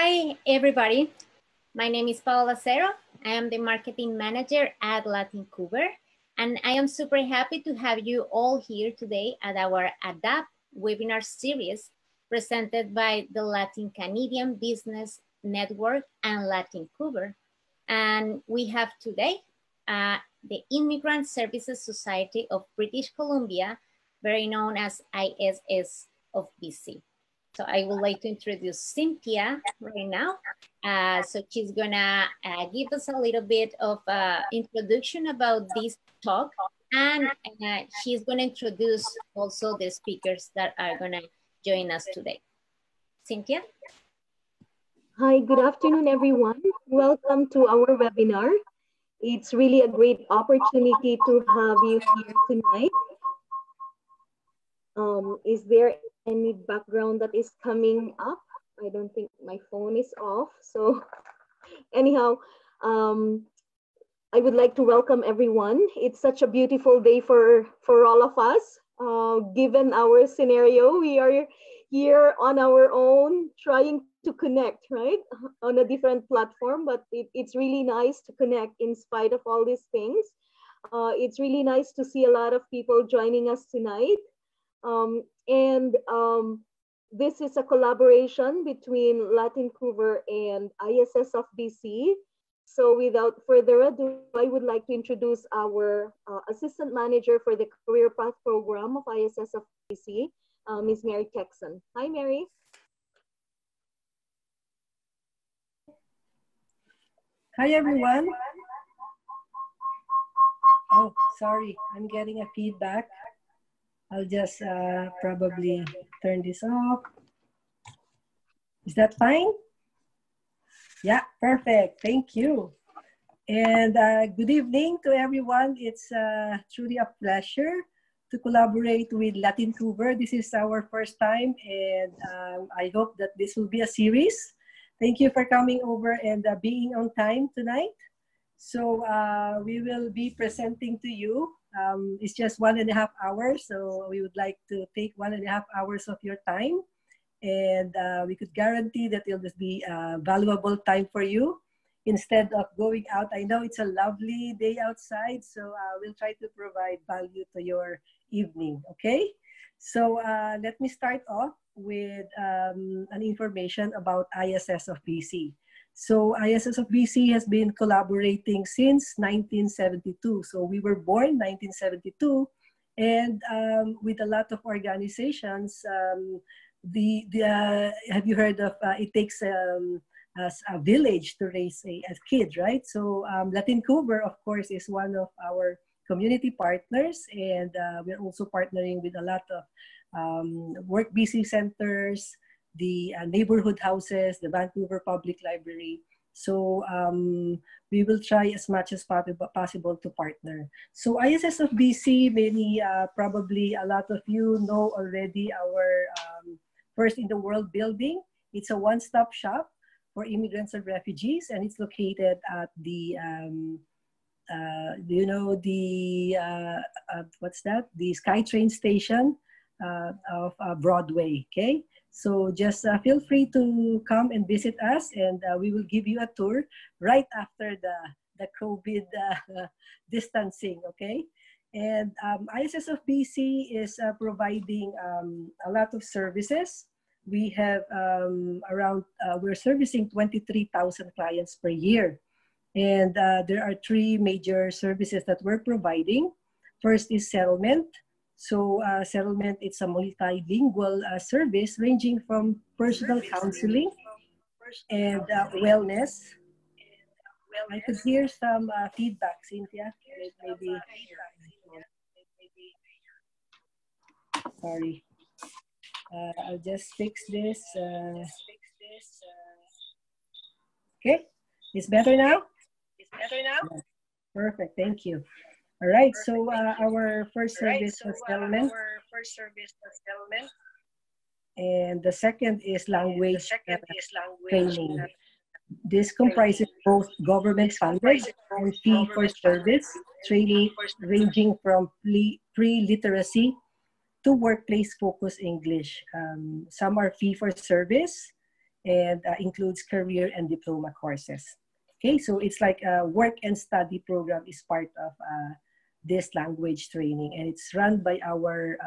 Hi, everybody. My name is Paola Cero. I am the marketing manager at Latin Cougar, and I am super happy to have you all here today at our ADAPT webinar series presented by the Latin Canadian Business Network and Latin Cougar. And we have today the Immigrant Services Society of British Columbia, very known as ISS of BC. So I would like to introduce Cynthia right now. So she's gonna give us a little bit of introduction about this talk, and she's gonna introduce also the speakers that are gonna join us today. Cynthia? Hi, good afternoon, everyone. Welcome to our webinar. It's really a great opportunity to have you here tonight. Is there any background that is coming up? I don't think my phone is off. So anyhow, I would like to welcome everyone. It's such a beautiful day for all of us. Given our scenario, we are here on our own trying to connect, right? On a different platform, but it's really nice to connect in spite of all these things. It's really nice to see a lot of people joining us tonight. This is a collaboration between Latin Cougar and ISS of BC. So without further ado, I would like to introduce our Assistant Manager for the Career Path Program of ISS of BC, Ms. Mary Texan. Hi, Mary. Hi, everyone. Oh, sorry, I'm getting a feedback. I'll just probably turn this off. Is that fine? Yeah, perfect. Thank you. And good evening to everyone. It's truly a pleasure to collaborate with Latin Cougar. This is our first time, and I hope that this will be a series. Thank you for coming over and being on time tonight. So we will be presenting to you. It's just 1.5 hours, so we would like to take 1.5 hours of your time, and we could guarantee that it'll just be valuable time for you instead of going out. I know it's a lovely day outside, so we'll try to provide value to your evening, okay? So let me start off with an information about ISS of BC. So ISS of BC has been collaborating since 1972. So we were born 1972, and with a lot of organizations. Have you heard of it takes a village to raise a kid, right? So Latin Cougar, of course, is one of our community partners, and we're also partnering with a lot of work BC centers, the neighborhood houses, the Vancouver Public Library. So we will try as much as possible to partner. So ISS of BC, probably a lot of you know already our first in the world building. It's a one-stop shop for immigrants and refugees, and it's located at the, what's that? The SkyTrain station of Broadway, okay? So just feel free to come and visit us, and we will give you a tour right after the COVID distancing, okay? And ISS of BC is providing a lot of services. We have we're servicing 23,000 clients per year. And there are 3 major services that we're providing. First is settlement. So settlement, it's a multilingual service ranging from personal counseling and wellness. I could hear some feedback, Cynthia. Maybe. Sorry. I'll just fix this. Okay, it's better now? Perfect, thank you. All right, so our first service was settlement. And the second is language training. This comprises both government funded and fee-for-service training ranging from pre-literacy to workplace-focused English. Some are fee-for-service and includes career and diploma courses. Okay, so it's like a work and study program is part of this language training, and it's run by our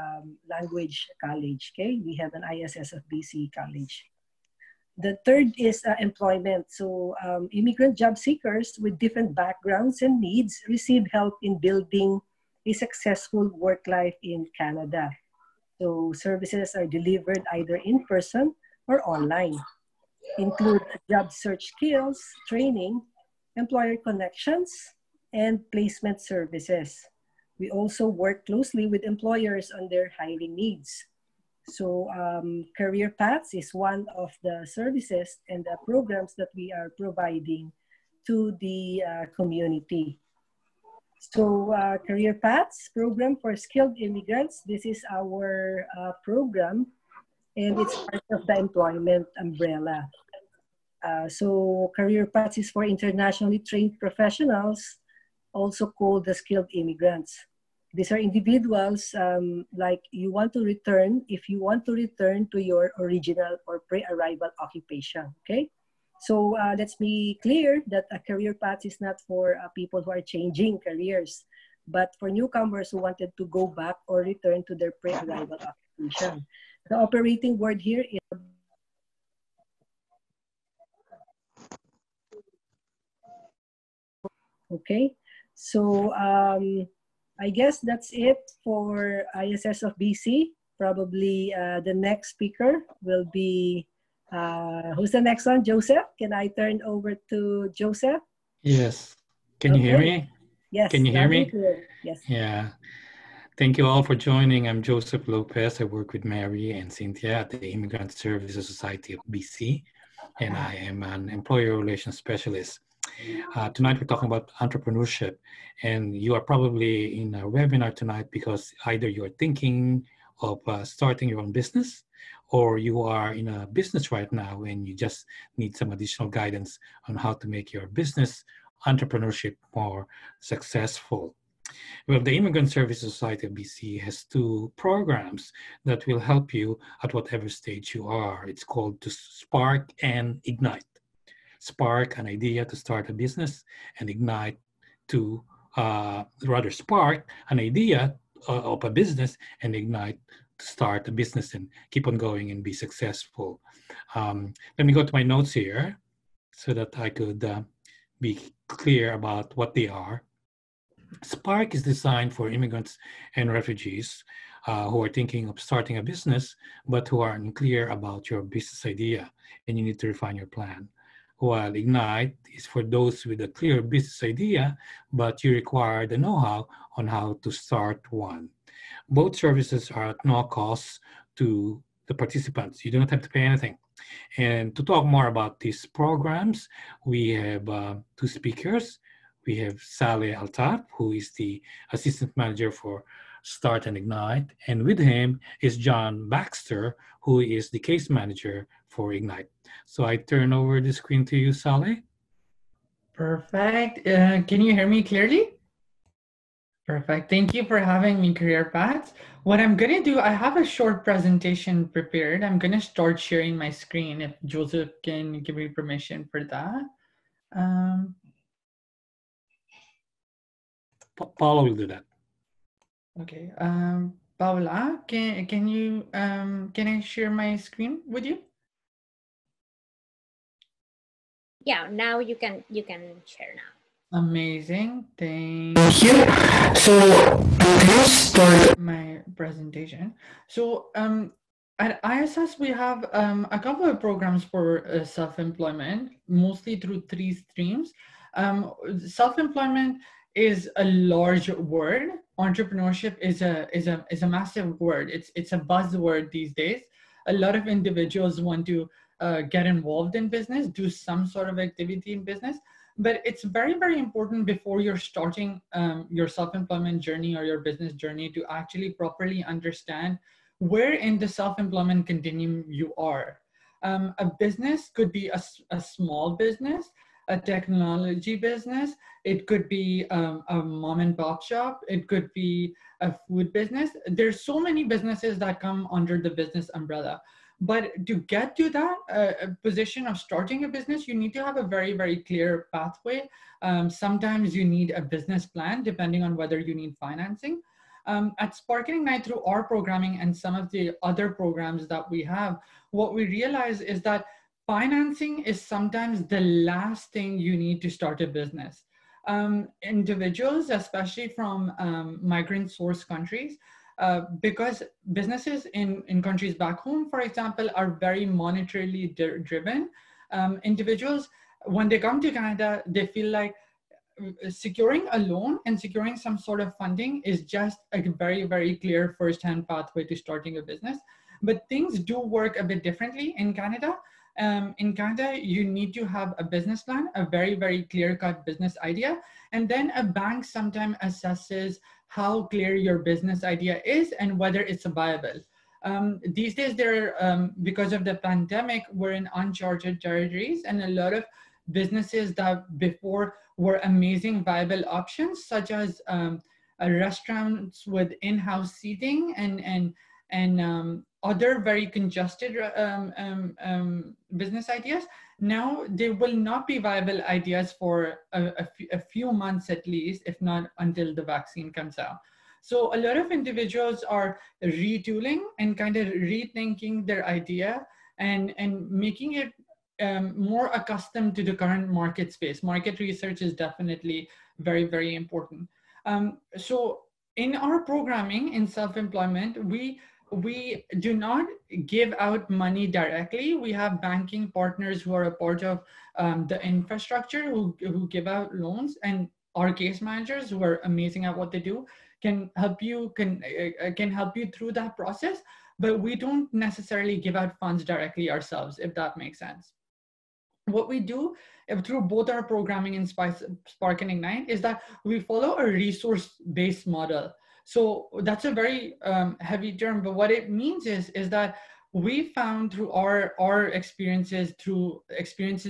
language college. Okay, we have an ISS of BC college. The third is employment. So immigrant job seekers with different backgrounds and needs receive help in building a successful work life in Canada. So services are delivered either in person or online. Include job search skills, training, employer connections, and placement services. We also work closely with employers on their hiring needs. So career paths is one of the services and the programs that we are providing to the community. So career paths program for skilled immigrants. This is our program, and it's part of the employment umbrella. So career paths is for internationally trained professionals, also called the skilled immigrants. These are individuals like you want to return, if you want to return to your original or pre-arrival occupation, okay? So let's be clear that a career path is not for people who are changing careers, but for newcomers who wanted to go back or return to their pre-arrival occupation. The operating word here is okay. So I guess that's it for ISS of BC. Probably the next speaker will be, who's the next one? Joseph? Can I turn over to Joseph? Yes. Can you hear me? Yes. Can you hear me? Yes. Yeah. Thank you all for joining. I'm Joseph Lopez. I work with Mary and Cynthia at the Immigrant Services Society of BC, and I am an employer relations specialist. Tonight we're talking about entrepreneurship, and you are probably in a webinar tonight because either you're thinking of starting your own business, or you are in a business right now and you just need some additional guidance on how to make your business entrepreneurship more successful. Well, the Immigrant Services Society of BC has two programs that will help you at whatever stage you are. It's called to Spark and Ignite. Spark, an idea to start a business, and Ignite to rather spark an idea of a business and Ignite to start a business and keep on going and be successful. Let me go to my notes here so that I could be clear about what they are. Spark is designed for immigrants and refugees who are thinking of starting a business, but who are unclear about your business idea and you need to refine your plan. While Ignite is for those with a clear business idea, but you require the know-how on how to start one. Both services are at no cost to the participants. You do not have to pay anything. And to talk more about these programs, we have two speakers. We have Saleh Altaf, who is the Assistant Manager for Start and Ignite. And with him is John Baxter, who is the Case Manager for Ignite. So I turn over the screen to you, Saleh. Perfect. Can you hear me clearly? Perfect. Thank you for having me, Career Paths. What I'm going to do, I have a short presentation prepared. I'm going to start sharing my screen if Joseph can give me permission for that. Paula will do that. Okay. Paula, can you can I share my screen with you? Yeah, now you can share now. Amazing, thank you. So let's start my presentation. So at ISS, we have a couple of programs for self-employment, mostly through three streams. Self-employment is a large word. Entrepreneurship is a massive word. It's a buzzword these days. A lot of individuals want to get involved in business, do some sort of activity in business. But it's very, very important before you're starting your self-employment journey or your business journey to actually properly understand where in the self-employment continuum you are. A business could be a small business, a technology business. It could be a mom and pop shop. It could be a food business. There's so many businesses that come under the business umbrella. But to get to that position of starting a business, you need to have a very, very clear pathway. Sometimes you need a business plan, depending on whether you need financing. At Sparking Ignite, through our programming and some of the other programs that we have, what we realize is that financing is sometimes the last thing you need to start a business. Individuals, especially from migrant source countries, because businesses in countries back home, for example, are very monetarily driven. Individuals, when they come to Canada, they feel like securing a loan and securing some sort of funding is just a very, very clear first-hand pathway to starting a business. But things do work a bit differently in Canada. In Canada, you need to have a business plan, a very, very clear-cut business idea, and then a bank sometimes assesses how clear your business idea is and whether it's viable. These days, because of the pandemic, we're in uncharted territories, and a lot of businesses that before were amazing viable options, such as restaurants with in-house seating and other very congested business ideas, now they will not be viable ideas for a few months at least, if not until the vaccine comes out. So a lot of individuals are retooling and kind of rethinking their idea and making it more accustomed to the current market space. Market research is definitely very, very important. So in our programming in self-employment, we do not give out money directly. We have banking partners who are a part of the infrastructure who give out loans, and our case managers, who are amazing at what they do, can help you through that process. But we don't necessarily give out funds directly ourselves, if that makes sense. What we do through both our programming and Spark and Ignite is that we follow a resource-based model. So that's a very heavy term, but what it means is that we found through our experiences,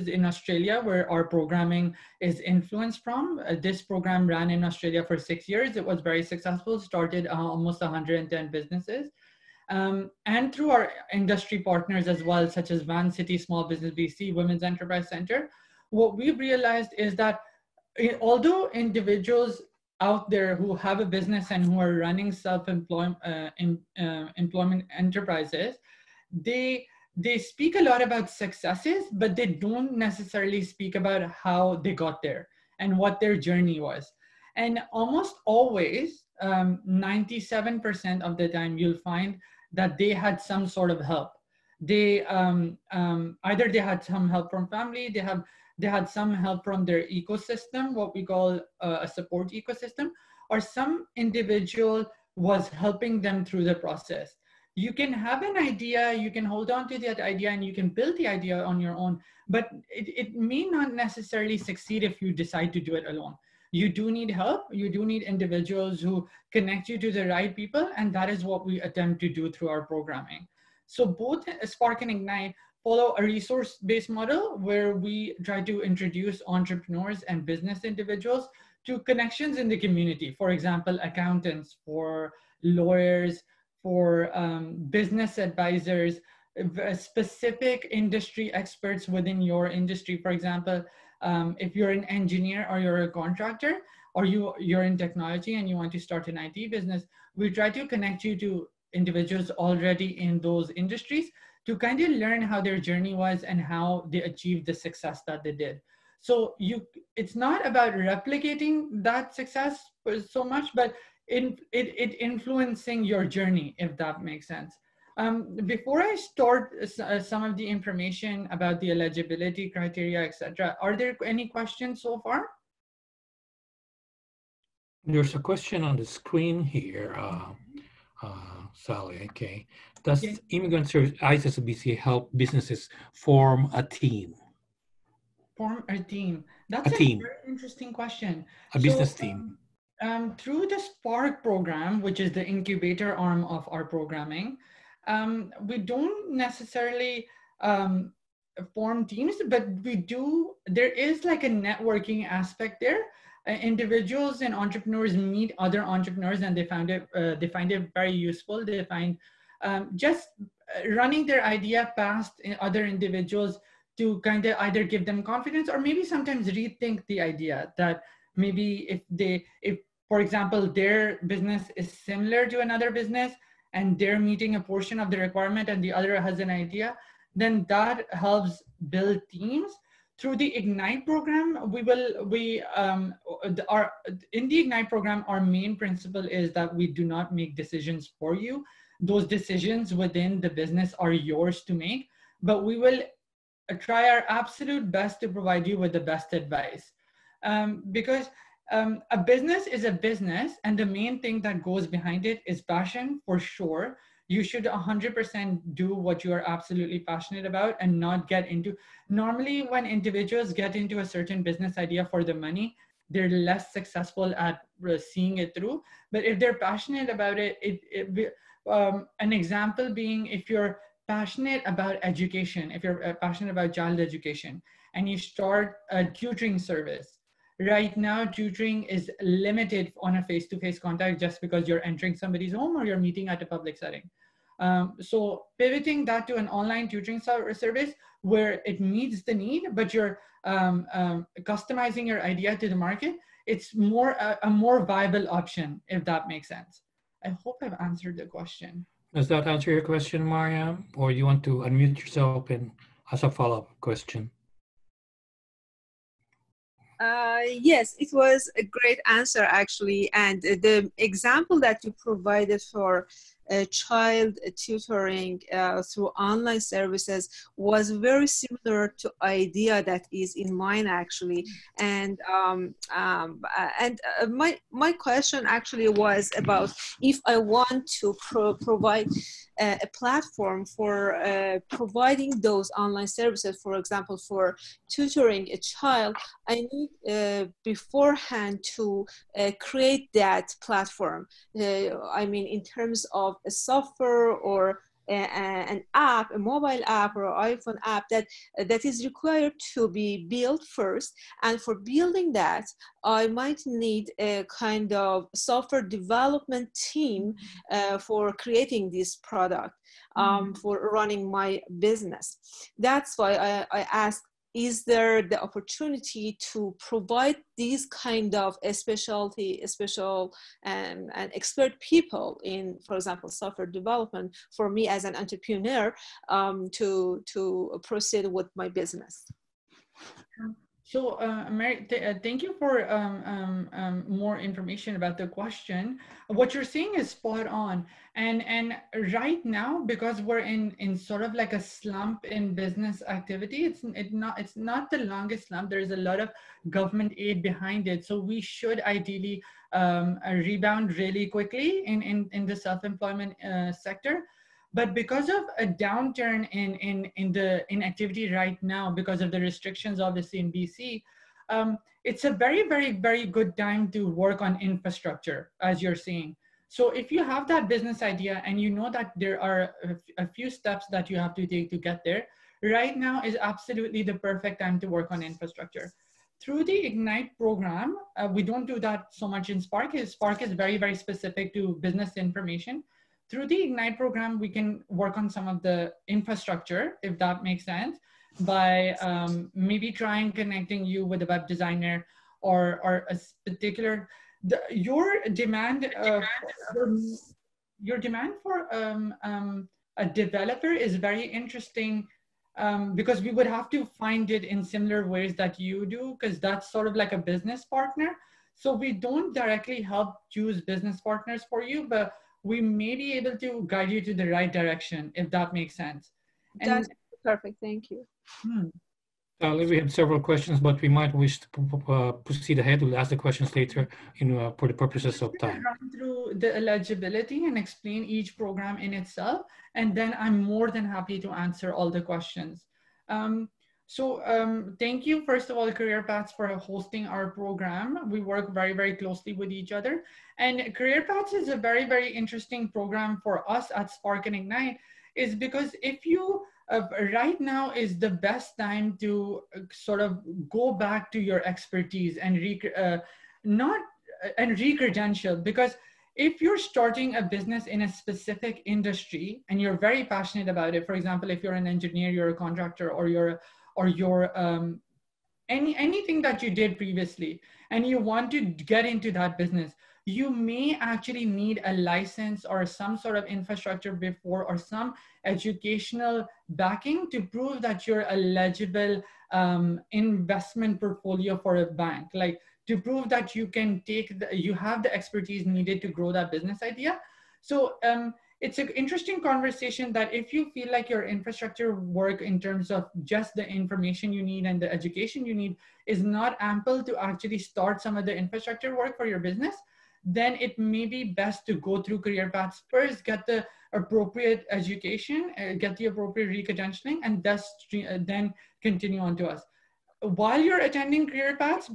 in Australia, where our programming is influenced from. This program ran in Australia for 6 years. It was very successful, started almost 110 businesses. And through our industry partners as well, such as Van City Small Business BC, Women's Enterprise Center, what we've realized is that although individuals out there who have a business and who are running self-employment employment enterprises, they speak a lot about successes, but they don't necessarily speak about how they got there and what their journey was. And almost always, 97% of the time, you'll find that they had some sort of help. They either they had some help from family, they had some help from their ecosystem, what we call a support ecosystem, or some individual was helping them through the process. You can have an idea, you can hold on to that idea, and you can build the idea on your own, but it may not necessarily succeed if you decide to do it alone. You do need help. You do need individuals who connect you to the right people. And that is what we attempt to do through our programming. So both Spark and Ignite follow a resource-based model where we try to introduce entrepreneurs and business individuals to connections in the community. For example, accountants, for lawyers, for business advisors, specific industry experts within your industry. For example, if you're an engineer or you're a contractor, or you're in technology and you want to start an IT business, we try to connect you to individuals already in those industries to kind of learn how their journey was and how they achieved the success that they did. So it's not about replicating that success so much, but it influencing your journey, if that makes sense. Before I start some of the information about the eligibility criteria, etc., are there any questions so far? There's a question on the screen here, Sally. Okay. Does Immigrant Service ISSBC help businesses form a team? Form a team. That's a very interesting question. A business team. Through the Spark program, which is the incubator arm of our programming, we don't necessarily form teams, but there is like a networking aspect there. Individuals and entrepreneurs meet other entrepreneurs and they find it very useful. They find just running their idea past other individuals to kind of either give them confidence or maybe sometimes rethink the idea that maybe if for example, their business is similar to another business and they're meeting a portion of the requirement and the other has an idea, then that helps build teams. Through the Ignite program, in the Ignite program, our main principle is that we do not make decisions for you. Those decisions within the business are yours to make, but we will try our absolute best to provide you with the best advice. Because a business is a business, and the main thing that goes behind it is passion, for sure. You should 100% do what you are absolutely passionate about and not get into, normally when individuals get into a certain business idea for the money, they're less successful at seeing it through. But if they're passionate about it, an example being, if you're passionate about education, if you're passionate about child education and you start a tutoring service, right now, tutoring is limited on a face-to-face contact just because you're entering somebody's home or you're meeting at a public setting. So pivoting that to an online tutoring service where it meets the need, but you're customizing your idea to the market, it's a more viable option, if that makes sense. I hope I've answered the question. Does that answer your question, Mariam? Or you want to unmute yourself and ask a follow-up question? Yes, it was a great answer, actually. And the example that you provided for child tutoring through online services was very similar to idea that is in mind, actually. And my question actually was about if I want to provide a platform for providing those online services, for example, for tutoring a child, I need beforehand to create that platform. I mean, in terms of a software or an app, a mobile app or iPhone app that is required to be built first. And for building that, I might need a kind of software development team for creating this product, for running my business. That's why I asked, is there the opportunity to provide these kind of special and expert people in, for example, software development for me as an entrepreneur to proceed with my business? So, Mary, thank you for more information about the question. What you're saying is spot on. And right now, because we're in sort of like a slump in business activity, it's not the longest slump. There's a lot of government aid behind it. So we should ideally rebound really quickly in the self-employment sector. But because of a downturn in activity right now, because of the restrictions obviously in BC, it's a very, very, very good time to work on infrastructure, as you're saying. So if you have that business idea and you know that there are a few steps that you have to take to get there, right now is absolutely the perfect time to work on infrastructure. Through the Ignite program, we don't do that so much in Spark. Spark is very, very specific to business information. Through the Ignite program, we can work on some of the infrastructure, if that makes sense, by maybe trying connecting you with a web designer or a particular, your demand for a developer is very interesting because we would have to find it in similar ways that you do, because that's sort of like a business partner. So we don't directly help choose business partners for you, but we may be able to guide you to the right direction, if that makes sense. And that's perfect, thank you. We have several questions, but we might wish to proceed ahead. We'll ask the questions later for the purposes of time. Run through the eligibility and explain each program in itself, and then I'm more than happy to answer all the questions. Thank you, first of all, Career Paths, for hosting our program. We work very, very closely with each other. And Career Paths is a very, very interesting program for us at Spark and Ignite, is because if you, right now is the best time to sort of go back to your expertise and re-credential, because if you're starting a business in a specific industry and you're very passionate about it, for example, if you're an engineer, you're a contractor, or you're anything that you did previously, and you want to get into that business, you may actually need a license or some sort of infrastructure before, or some educational backing to prove that you're eligible investment portfolio for a bank, like to prove that you can you have the expertise needed to grow that business idea. So it's an interesting conversation that if you feel like your infrastructure work in terms of just the information you need and the education you need is not ample to actually start some of the infrastructure work for your business, then it may be best to go through career paths first, get the appropriate education, get the appropriate re-credentialing, and then continue on to us. While you're attending career paths,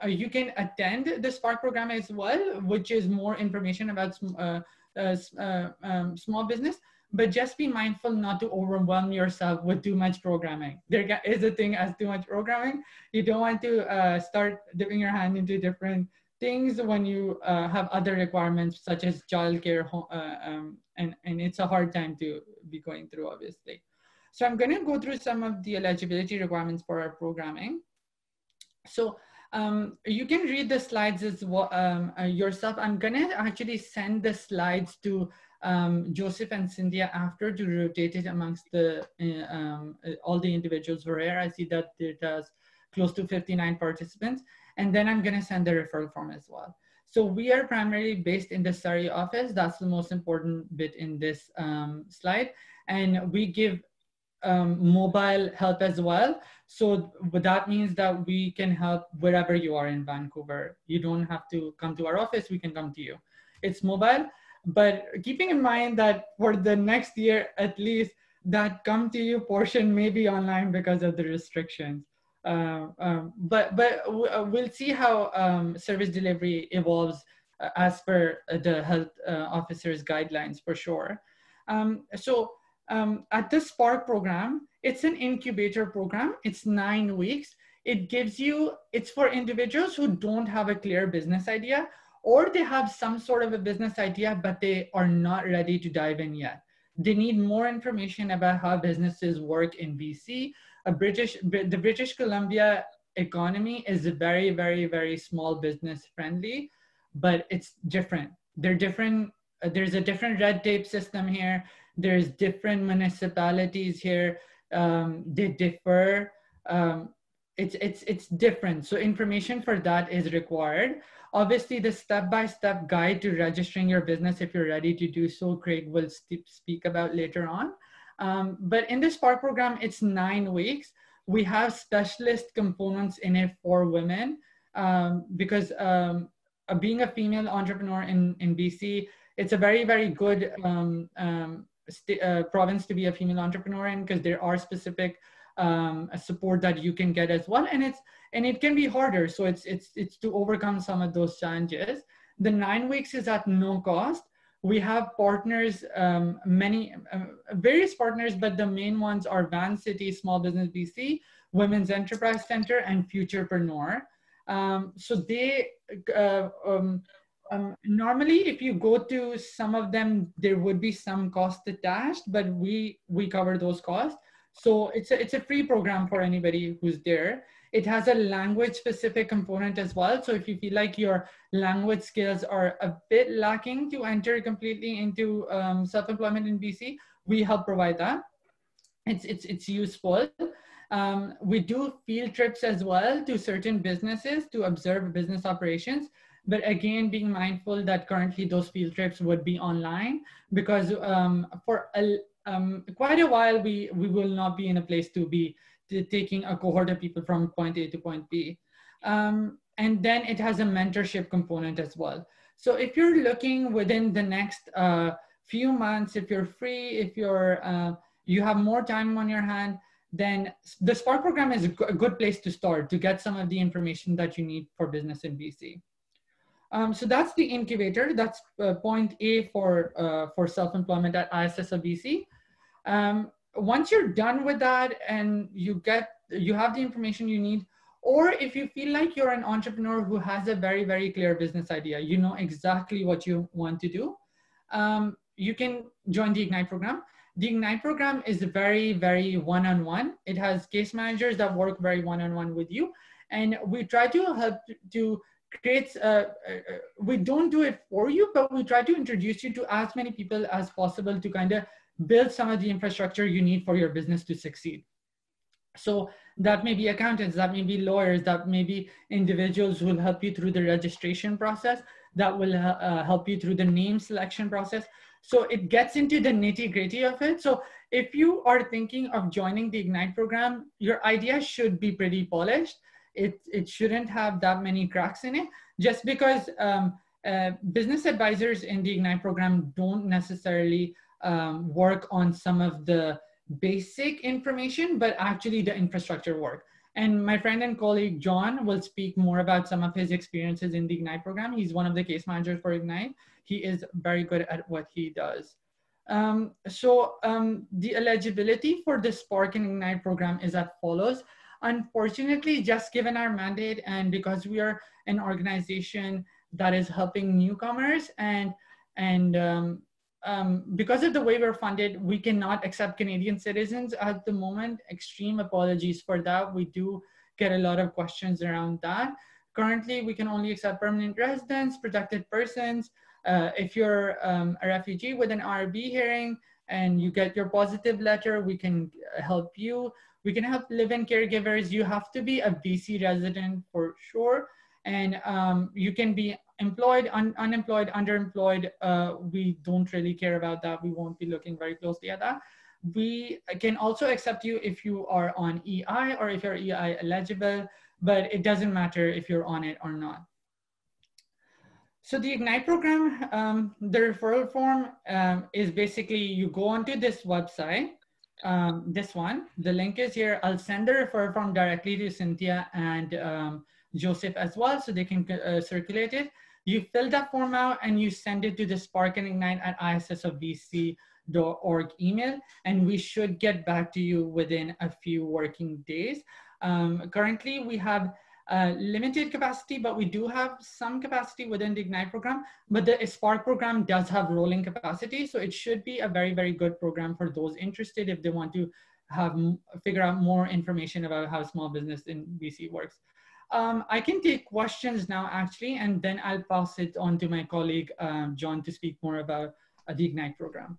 you can attend the Spark program as well, which is more information about small business, but just be mindful not to overwhelm yourself with too much programming. There is a thing as too much programming. You don't want to start dipping your hand into different things when you have other requirements such as childcare, and it's a hard time to be going through, obviously. So I'm going to go through some of the eligibility requirements for our programming. So you can read the slides as well yourself. I'm going to actually send the slides to Joseph and Cynthia after to rotate it amongst the all the individuals who are here. I see that it has close to 59 participants. And then I'm going to send the referral form as well. So we are primarily based in the Surrey office. That's the most important bit in this slide. And we give mobile help as well. So that means that we can help wherever you are in Vancouver. You don't have to come to our office, we can come to you. It's mobile, but keeping in mind that for the next year, at least, that come to you portion may be online because of the restrictions. But we'll see how service delivery evolves as per the health officer's guidelines for sure. At the Spark program, it's an incubator program. It's 9 weeks. It gives you, it's for individuals who don't have a clear business idea, or they have some sort of a business idea, but they are not ready to dive in yet. They need more information about how businesses work in BC. The British Columbia economy is very, very, very small business friendly, but it's different. They're different. There's a different red tape system here. There's different municipalities here. They differ. It's different. So information for that is required. Obviously, the step-by-step guide to registering your business, if you're ready to do so, Craig will speak about later on. But in the Spark program, it's 9 weeks. We have specialist components in it for women because being a female entrepreneur in BC, it's a very, very good province to be a female entrepreneur in, because there are specific support that you can get as well, and it can be harder. So it's to overcome some of those challenges. The 9 weeks is at no cost. We have partners, various partners, but the main ones are Van City, Small Business BC, Women's Enterprise Center, and Futurepreneur. So they normally, if you go to some of them, there would be some cost attached, but we cover those costs. So it's a free program for anybody who's there. It has a language specific component as well. So if you feel like your language skills are a bit lacking to enter completely into self-employment in BC, we help provide that. It's useful. We do field trips as well to certain businesses to observe business operations. But again, being mindful that currently those field trips would be online, because for quite a while, we will not be in a place to be taking a cohort of people from point A to point B. And then it has a mentorship component as well. So if you're looking within the next few months, if you're free, if you have more time on your hand, then the Spark program is a good place to start to get some of the information that you need for business in BC. So that's the incubator. That's point A for self-employment at ISSL BC. Once you're done with that and you have the information you need, Or if you feel like you're an entrepreneur who has a very, very clear business idea, you know exactly what you want to do, you can join the Ignite program. The Ignite program is very, very one-on-one. It has case managers that work very one-on-one with you. And we try to help to create, we don't do it for you, but we try to introduce you to as many people as possible to kind of build some of the infrastructure you need for your business to succeed. So that may be accountants, that may be lawyers, that may be individuals who will help you through the registration process, that will help you through the name selection process. So it gets into the nitty-gritty of it. So if you are thinking of joining the Ignite program, your idea should be pretty polished. It shouldn't have that many cracks in it, just because business advisors in the Ignite program don't necessarily work on some of the basic information, but actually the infrastructure work. And my friend and colleague, John, will speak more about some of his experiences in the Ignite program. He's one of the case managers for Ignite. He is very good at what he does. The eligibility for the Spark and Ignite program is as follows. Unfortunately, just given our mandate and because we are an organization that is helping newcomers because of the way we're funded, we cannot accept Canadian citizens at the moment. Extreme apologies for that. We do get a lot of questions around that. Currently, we can only accept permanent residents, protected persons. If you're a refugee with an RB hearing and you get your positive letter, we can help you. We can help live-in caregivers. You have to be a BC resident for sure. And you can be employed, unemployed, underemployed. We don't really care about that. We won't be looking very closely at that. We can also accept you if you are on EI or if you're EI eligible, but it doesn't matter if you're on it or not. So the Ignite program, the referral form is basically you go onto this website, this one, the link is here. I'll send the referral form directly to Cynthia and Joseph as well, so they can circulate it. You fill that form out and you send it to the Spark and Ignite at issofbc.org email, and we should get back to you within a few working days. Currently, we have limited capacity, but we do have some capacity within the Ignite program, but the Spark program does have rolling capacity, so it should be a very, very good program for those interested if they want to figure out more information about how small business in BC works. I can take questions now, actually, and then I'll pass it on to my colleague, John, to speak more about the Ignite program.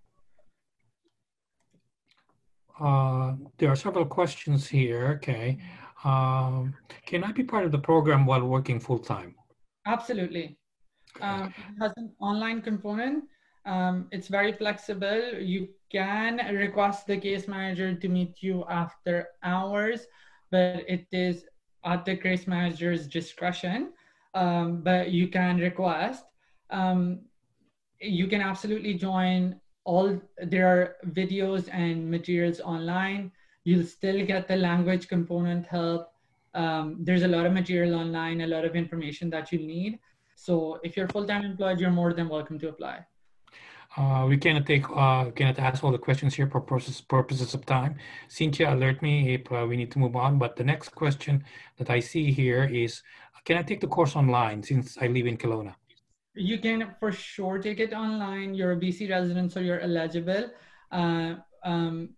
There are several questions here. Okay. Can I be part of the program while working full-time? Absolutely. It has an online component. It's very flexible. You can request the case manager to meet you after hours, but it is at the case manager's discretion, but you can request. You can absolutely join. There are videos and materials online. You'll still get the language component help. There's a lot of material online, a lot of information that you need. So if you're full-time employed, you're more than welcome to apply. We cannot ask all the questions here for purposes of time. Cynthia, alert me if we need to move on. But the next question that I see here is, can I take the course online since I live in Kelowna? You can for sure take it online. You're a BC resident, so you're eligible.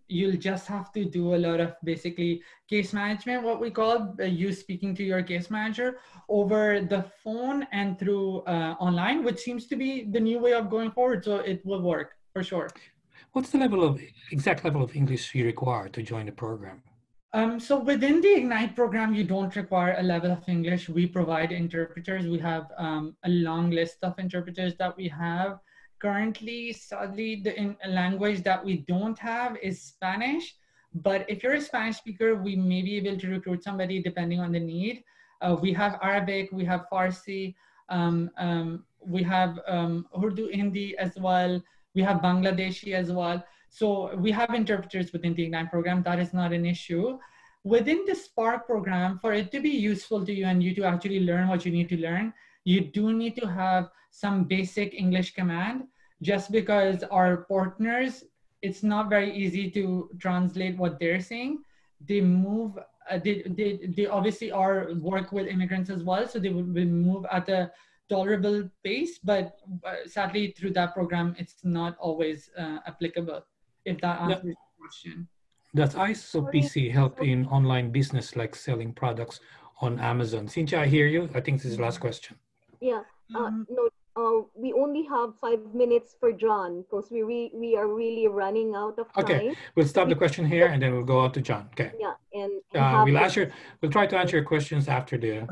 You'll just have to do a lot of basically case management, what we call you speaking to your case manager over the phone and through online, which seems to be the new way of going forward. So it will work for sure. What's the exact level of English you require to join the program? So within the Ignite program, you don't require a level of English. We provide interpreters. We have a long list of interpreters that we have. Currently, sadly, the language that we don't have is Spanish. But if you're a Spanish speaker, we may be able to recruit somebody depending on the need. We have Arabic, we have Farsi, we have Urdu, Hindi as well. We have Bangladeshi as well. So we have interpreters within the Ignite program. That is not an issue. Within the Spark program, for it to be useful to you and you to actually learn what you need to learn, you do need to have some basic English command, just because our partners, it's not very easy to translate what they're saying. They move they obviously are work with immigrants as well, so they will move at a tolerable pace, but sadly through that program it's not always applicable, if that answers your question. Does ISO-BC help in online business like selling products on Amazon? Cynthia, I hear you. I think this is the last question. Yeah. No, we only have 5 minutes for John because we are really running out of time. Okay, we'll stop the question here and then we'll go on to John. Okay. Yeah, and we'll try to answer your questions after the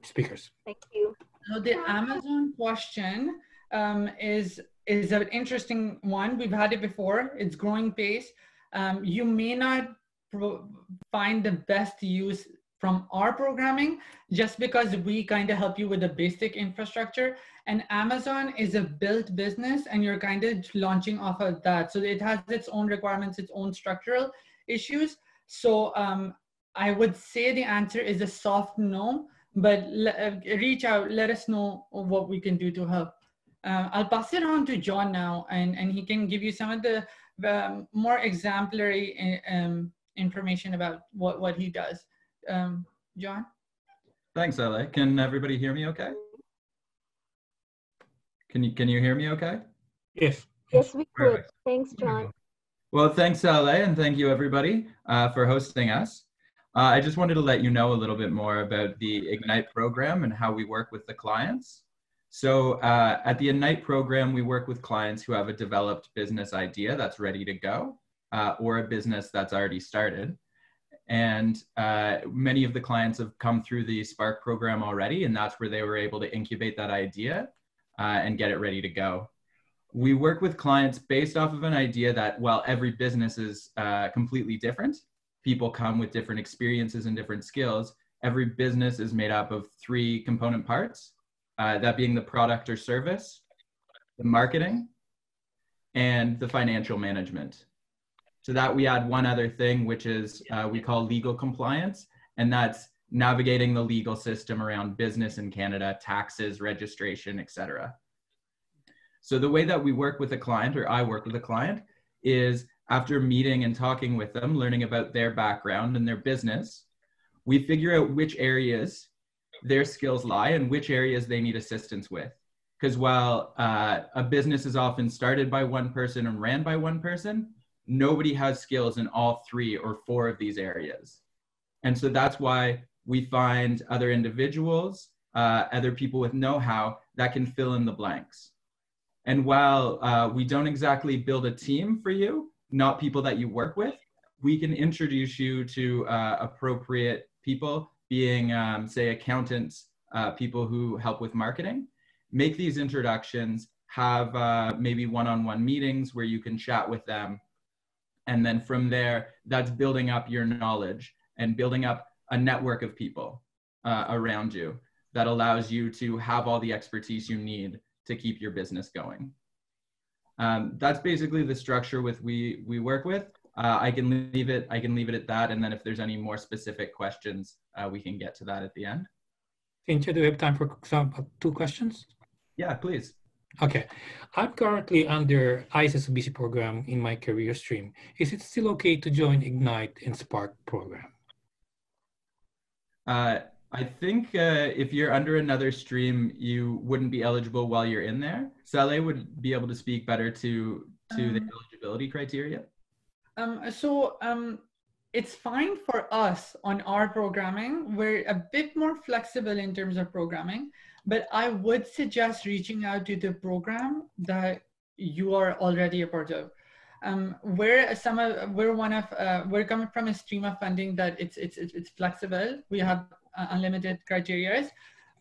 speakers. Thank you. So the Amazon question is an interesting one. We've had it before. It's growing pace. You may not find the best use from our programming just because we kind of help you with the basic infrastructure, and Amazon is a built business and you're kind of launching off of that. So it has its own requirements, its own structural issues. So I would say the answer is a soft no, but reach out, let us know what we can do to help. I'll pass it on to John now, and he can give you some of the more exemplary information about what he does. John? Thanks, LA. Can everybody hear me okay? Can you hear me okay? Yes. Yes, we could. Perfect. Thanks, John. Well, thanks, LA, and thank you, everybody, for hosting us. I just wanted to let you know a little bit more about the Ignite program and how we work with the clients. So at the Ignite program, we work with clients who have a developed business idea that's ready to go, or a business that's already started. And many of the clients have come through the Spark program already, and that's where they were able to incubate that idea and get it ready to go. We work with clients based off of an idea that, while every business is completely different, people come with different experiences and different skills, every business is made up of 3 component parts, that being the product or service, the marketing, and the financial management. To that, we add one other thing, which is we call legal compliance, and that's navigating the legal system around business in Canada, taxes, registration, etc. So the way that we work with a client, or I work with a client, is after meeting and talking with them, learning about their background and their business, we figure out which areas their skills lie and which areas they need assistance with. Because while a business is often started by one person and ran by one person, nobody has skills in all 3 or 4 of these areas. And so that's why we find other individuals, other people with know-how that can fill in the blanks. And while we don't exactly build a team for you, not people that you work with, we can introduce you to appropriate people, being, say, accountants, people who help with marketing. Make these introductions, have maybe one-on-one meetings where you can chat with them. And then from there, that's building up your knowledge and building up a network of people around you that allows you to have all the expertise you need to keep your business going. That's basically the structure we work with. I can leave it at that, and then if there's any more specific questions, we can get to that at the end. Cynthia, do we have time for 2 questions? Yeah, please. Okay, I'm currently under ISO-BC program in my career stream. Is it still okay to join Ignite and Spark program? I think if you're under another stream, you wouldn't be eligible while you're in there. Saleh would be able to speak better to the eligibility criteria. It's fine for us on our programming. We're a bit more flexible in terms of programming, but I would suggest reaching out to the program that you are already a part of. We're coming from a stream of funding that it's flexible. We have unlimited criteria,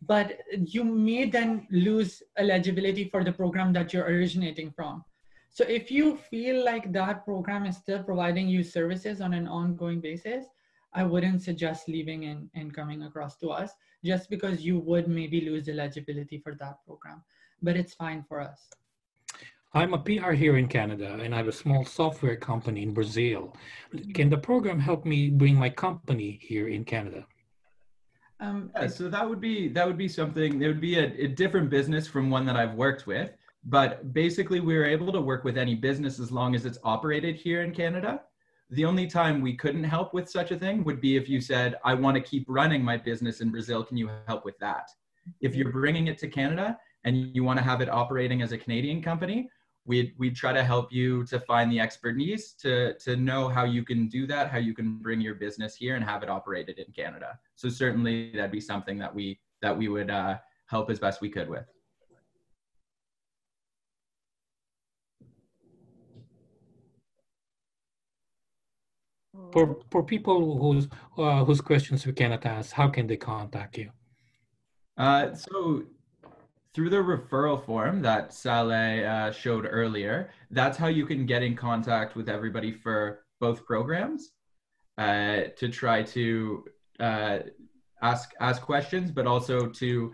but you may then lose eligibility for the program that you're originating from. So if you feel like that program is still providing you services on an ongoing basis, I wouldn't suggest leaving and coming across to us, just because you would maybe lose eligibility for that program, but it's fine for us. I'm a PR here in Canada, and I have a small software company in Brazil. Can the program help me bring my company here in Canada? Yeah, so that would be something. It would be a different business from one that I've worked with. But basically, we're able to work with any business as long as it's operated here in Canada. The only time we couldn't help with such a thing would be if you said, I want to keep running my business in Brazil. Can you help with that? If you're bringing it to Canada and you want to have it operating as a Canadian company, we'd try to help you to find the expertise to know how you can do that, how you can bring your business here and have it operated in Canada. So certainly that'd be something that we would help as best we could with. For people whose questions we cannot ask, how can they contact you? So through the referral form that Saleh showed earlier, that's how you can get in contact with everybody for both programs to try to ask questions, but also to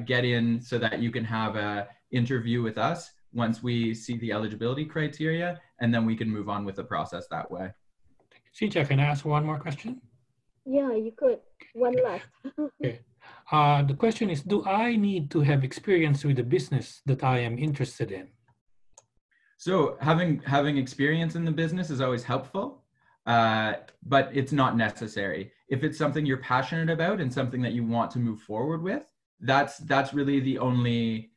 get in so that you can have an interview with us once we see the eligibility criteria, and then we can move on with the process that way. Cynthia, can I ask one more question? Yeah, you could. One last. Okay. The question is, do I need to have experience with the business that I am interested in? So having experience in the business is always helpful, but it's not necessary. If it's something you're passionate about and something that you want to move forward with, that's really the only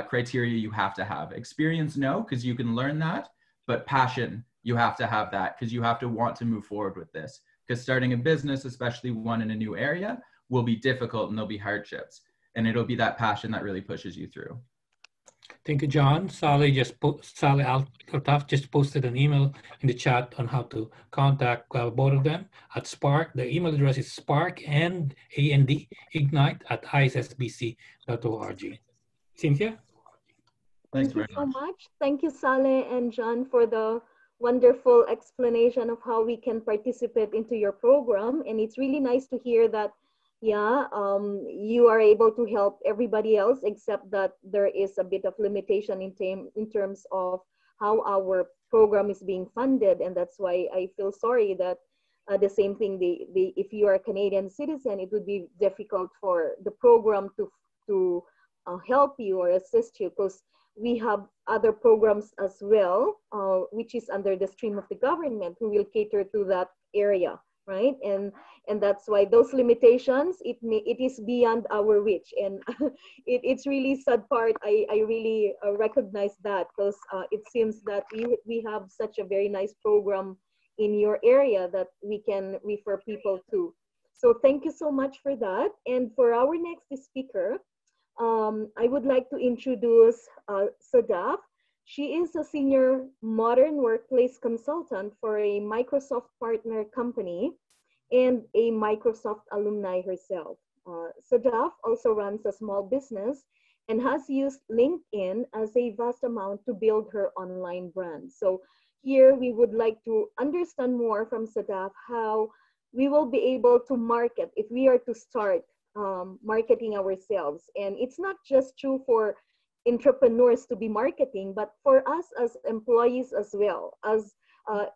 criteria you have to have. Experience, no, because you can learn that, but passion, you have to have that because you have to want to move forward with this. Because starting a business, especially one in a new area, will be difficult and there'll be hardships. And it'll be that passion that really pushes you through. Thank you, John. Saleh Altaf just posted an email in the chat on how to contact both of them at Spark. The email address is spark@issbc.org. Cynthia? Thank you so much. Thank you, Saleh and John, for the wonderful explanation of how we can participate into your program. And it's really nice to hear that, yeah, you are able to help everybody else, except that there is a bit of limitation in terms of how our program is being funded. And that's why I feel sorry that the same thing, if you are a Canadian citizen, it would be difficult for the program to help you or assist you, because we have other programs as well, which is under the stream of the government, who will cater to that area, right? And that's why those limitations, it is beyond our reach. And it's really sad part. I really recognize that, because it seems that we have such a very nice program in your area that we can refer people to. So thank you so much for that. And for our next speaker, I would like to introduce Sadaf. She is a senior modern workplace consultant for a Microsoft partner company and a Microsoft alumni herself. Sadaf also runs a small business and has used LinkedIn as a vast amount to build her online brand. So here we would like to understand more from Sadaf how we will be able to market if we are to start marketing ourselves. And it's not just true for entrepreneurs to be marketing, but for us as employees as well, as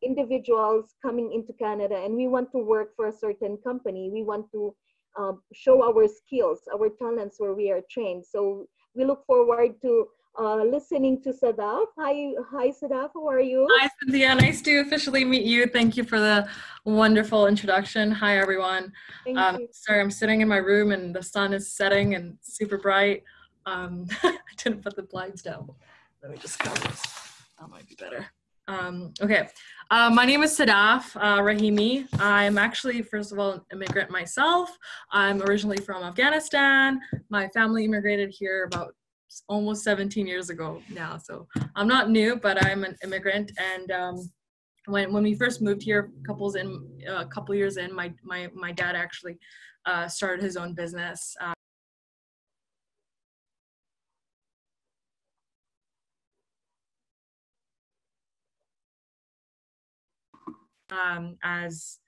individuals coming into Canada, and we want to work for a certain company. We want to show our skills, our talents where we are trained. So we look forward to listening to Sadaf. Hi, Sadaf, how are you? Hi, Cynthia. Nice to officially meet you. Thank you for the wonderful introduction. Hi, everyone. Thank you. Sorry, I'm sitting in my room and the sun is setting and super bright. I didn't put the blinds down. Let me just cover this. That might be better. Okay. My name is Sadaf Rahimi. I'm actually, first of all, an immigrant myself. I'm originally from Afghanistan. My family immigrated here about almost 17 years ago now. So I'm not new, but I'm an immigrant. And when we first moved here, a couple years in, my dad actually started his own business. As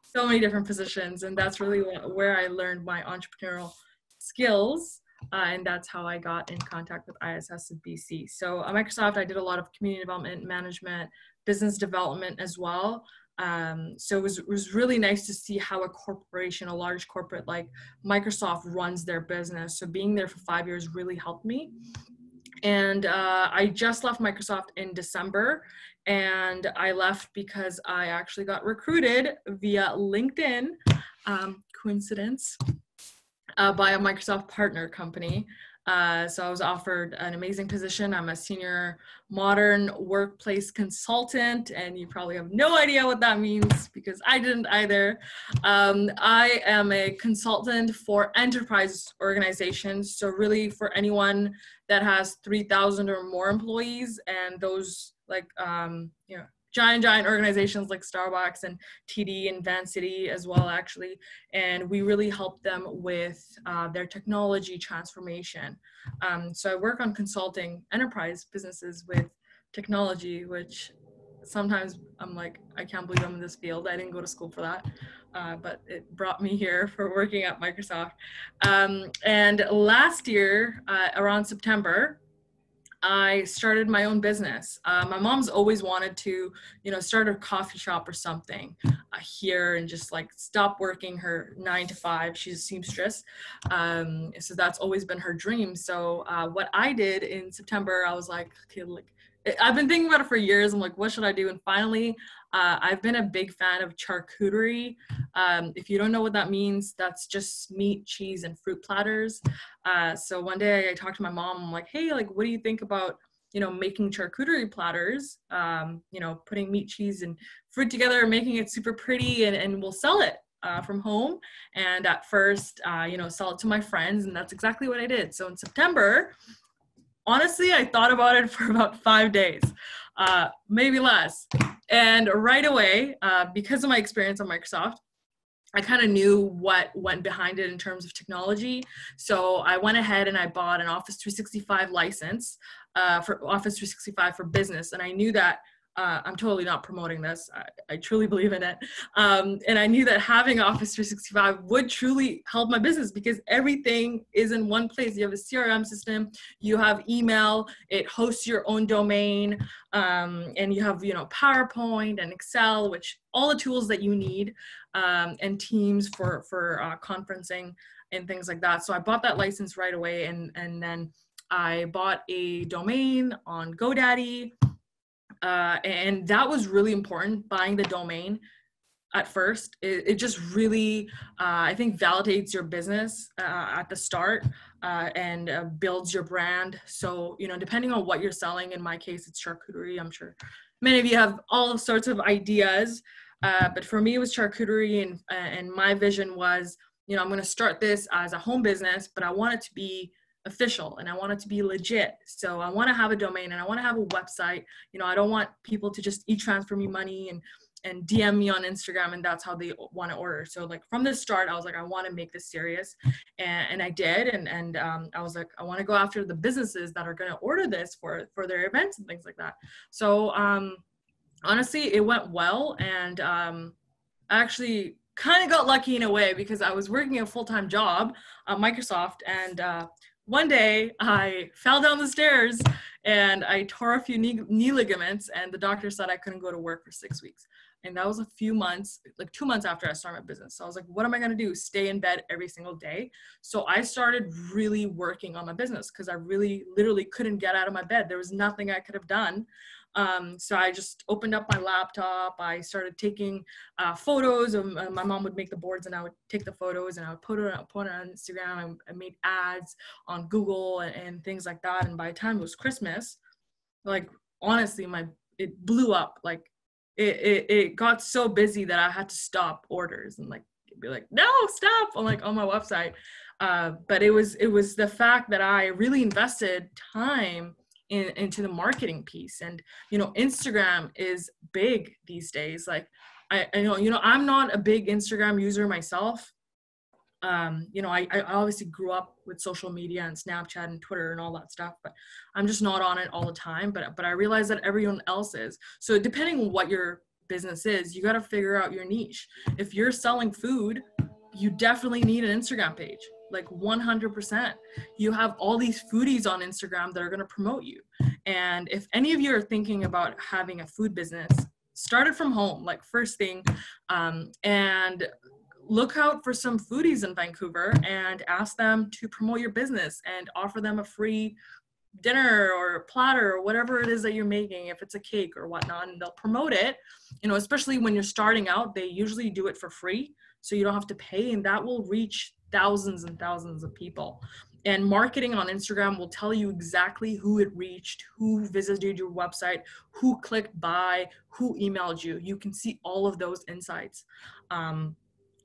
so many different positions, and that's really where I learned my entrepreneurial skills, and that's how I got in contact with ISS of BC. So at Microsoft, I did a lot of community development, management, business development as well. So it was really nice to see how a corporation, a large corporate like Microsoft, runs their business. So being there for 5 years really helped me. And I just left Microsoft in December, And I left because I actually got recruited via LinkedIn, coincidence, by a Microsoft partner company. So I was offered an amazing position. I'm a senior modern workplace consultant, and you probably have no idea what that means because I didn't either. I am a consultant for enterprise organizations. So really for anyone that has 3,000 or more employees, and those like, you know, giant organizations like Starbucks and TD and Van City as well, actually. And we really help them with their technology transformation. So I work on consulting enterprise businesses with technology, which sometimes I'm like, I can't believe I'm in this field. I didn't go to school for that, but it brought me here for working at Microsoft. And last year, around September, I started my own business. My mom's always wanted to, you know, start a coffee shop or something here and just like stop working her 9 to 5. She's a seamstress. So that's always been her dream. So what I did in September, I was like, okay, like, I've been thinking about it for years. I'm like, what should I do? And finally, I've been a big fan of charcuterie. If you don't know what that means, that's just meat, cheese, and fruit platters. So one day I talked to my mom. I'm like, hey, like, what do you think about, you know, making charcuterie platters? You know, putting meat, cheese, and fruit together, and making it super pretty, and we'll sell it from home. And at first, you know, sell it to my friends, and that's exactly what I did. So in September, honestly, I thought about it for about 5 days, maybe less. And right away, because of my experience on Microsoft, I kind of knew what went behind it in terms of technology. So I went ahead and I bought an Office 365 license for Office 365 for business. And I knew that I'm totally not promoting this. I truly believe in it. And I knew that having Office 365 would truly help my business because everything is in one place. You have a CRM system, you have email, it hosts your own domain, and you have, you know, PowerPoint and Excel, which all the tools that you need, and Teams for conferencing and things like that. So I bought that license right away, and then I bought a domain on GoDaddy. And that was really important, buying the domain at first. It just really, I think, validates your business at the start and builds your brand. So, you know, depending on what you're selling, in my case, it's charcuterie. I'm sure many of you have all sorts of ideas, but for me, it was charcuterie. And my vision was, you know, I'm going to start this as a home business, but I want it to be official and I want it to be legit. So I want to have a domain and I want to have a website. You know, I don't want people to just e-transfer me money and DM me on Instagram and that's how they want to order. So like from the start, I was like, I want to make this serious, and I did. And I was like, I want to go after the businesses that are going to order this for their events and things like that. So honestly, it went well, and I actually kind of got lucky in a way because I was working a full-time job at Microsoft, and one day I fell down the stairs and I tore a few knee ligaments, and the doctor said I couldn't go to work for 6 weeks. And that was a few months, like 2 months after I started my business. So I was like, what am I going to do? Stay in bed every single day. So I started really working on my business because I really literally couldn't get out of my bed. There was nothing I could have done. So I just opened up my laptop. I started taking photos of, my mom would make the boards and I would take the photos and I would put it on Instagram. I made ads on Google and things like that. And by the time it was Christmas, like honestly, it blew up. Like it got so busy that I had to stop orders and like be like, no, stop. I'm like on my website. But it was the fact that I really invested time into the marketing piece. And, you know, Instagram is big these days. Like I know, I'm not a big Instagram user myself. You know, I obviously grew up with social media and Snapchat and Twitter and all that stuff, but I'm just not on it all the time. But I realize that everyone else is. So depending on what your business is, you got to figure out your niche. If you're selling food, you definitely need an Instagram page. Like 100%. You have all these foodies on Instagram that are going to promote you. And if any of you are thinking about having a food business, start it from home, like first thing, and look out for some foodies in Vancouver and ask them to promote your business and offer them a free dinner or platter or whatever it is that you're making, if it's a cake or whatnot, and they'll promote it, you know, especially when you're starting out, they usually do it for free. So you don't have to pay, and that will reach thousands and thousands of people. And marketing on Instagram will tell you exactly who it reached, who visited your website, who clicked buy, who emailed you. You can see all of those insights on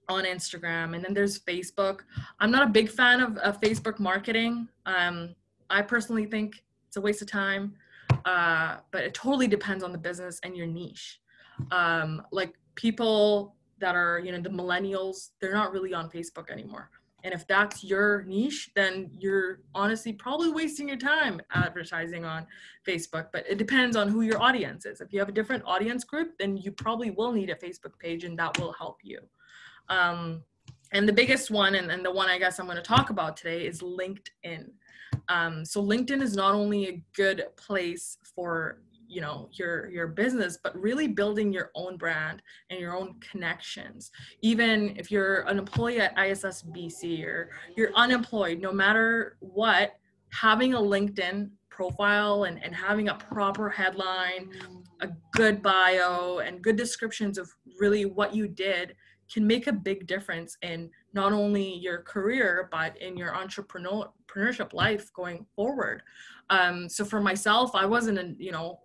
Instagram. And then there's Facebook. I'm not a big fan of Facebook marketing. I personally think it's a waste of time, but it totally depends on the business and your niche. Like people that are, you know, the millennials, they're not really on Facebook anymore. And if that's your niche, then you're honestly probably wasting your time advertising on Facebook. But it depends on who your audience is. If you have a different audience group, then you probably will need a Facebook page, and that will help you. And the biggest one, and the one I guess I'm going to talk about today, is LinkedIn. So LinkedIn is not only a good place for, you know, your business, but really building your own brand and your own connections. Even if you're an employee at ISS BC or you're unemployed, no matter what, having a LinkedIn profile and having a proper headline, a good bio, and good descriptions of really what you did can make a big difference in not only your career, but in your entrepreneurship life going forward. So for myself, I wasn't, you know,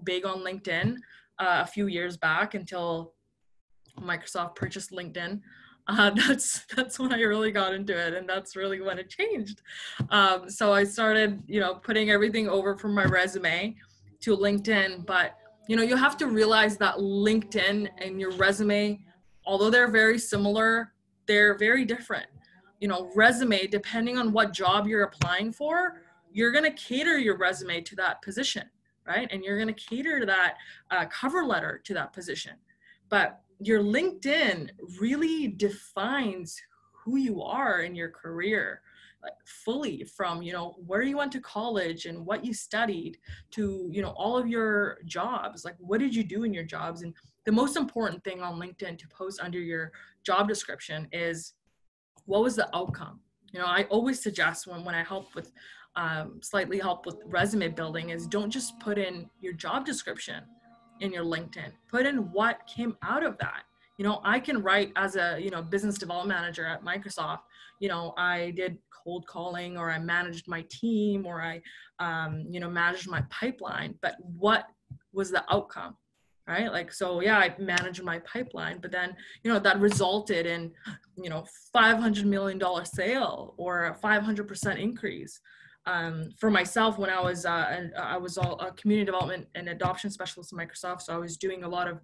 big on LinkedIn a few years back until Microsoft purchased LinkedIn. That's when I really got into it, and that's really when it changed. So I started, you know, putting everything over from my resume to LinkedIn. But, you know, you have to realize that LinkedIn and your resume, although they're very similar, they're very different. You know, resume, depending on what job you're applying for, you're going to cater your resume to that position, right? And you're going to cater to that cover letter to that position. But your LinkedIn really defines who you are in your career, like fully, from, you know, where you went to college and what you studied to, you know, all of your jobs. Like, what did you do in your jobs? And the most important thing on LinkedIn to post under your job description is, what was the outcome? You know, I always suggest when I help with slightly help with resume building is, don't just put in your job description in your LinkedIn, put in what came out of that. You know, I can write as a, you know, business development manager at Microsoft, you know, I did cold calling, or I managed my team, or I, you know, managed my pipeline, but what was the outcome? Right? Like, so yeah, I managed my pipeline, but then, you know, that resulted in, you know, $500 million sale or a 500% increase. For myself, when I was a community development and adoption specialist at Microsoft. So I was doing a lot of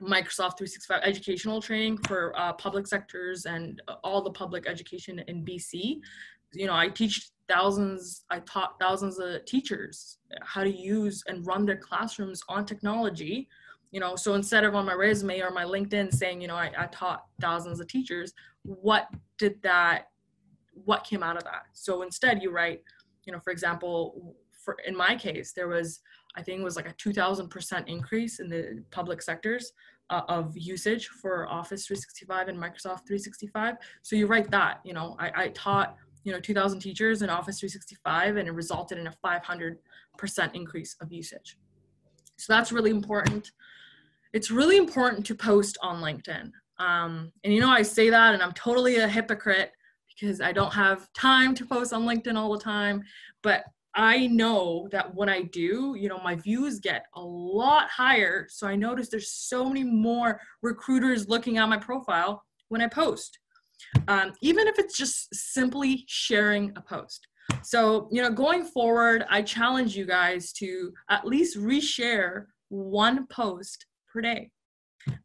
Microsoft 365 educational training for public sectors and all the public education in BC. You know, I taught thousands of teachers how to use and run their classrooms on technology. You know, so instead of on my resume or my LinkedIn saying, you know, I taught thousands of teachers, what came out of that? So instead you write, you know, for example, in my case, there was, I think it was like a 2,000% increase in the public sectors of usage for Office 365 and Microsoft 365. So you write that, you know, I taught, you know, 2,000 teachers in Office 365, and it resulted in a 500% increase of usage. So that's really important. It's really important to post on LinkedIn. And, you know, I say that and I'm totally a hypocrite because I don't have time to post on LinkedIn all the time, but I know that when I do, you know, my views get a lot higher. So I notice there's so many more recruiters looking at my profile when I post, even if it's just simply sharing a post. So, you know, going forward, I challenge you guys to at least reshare one post per day,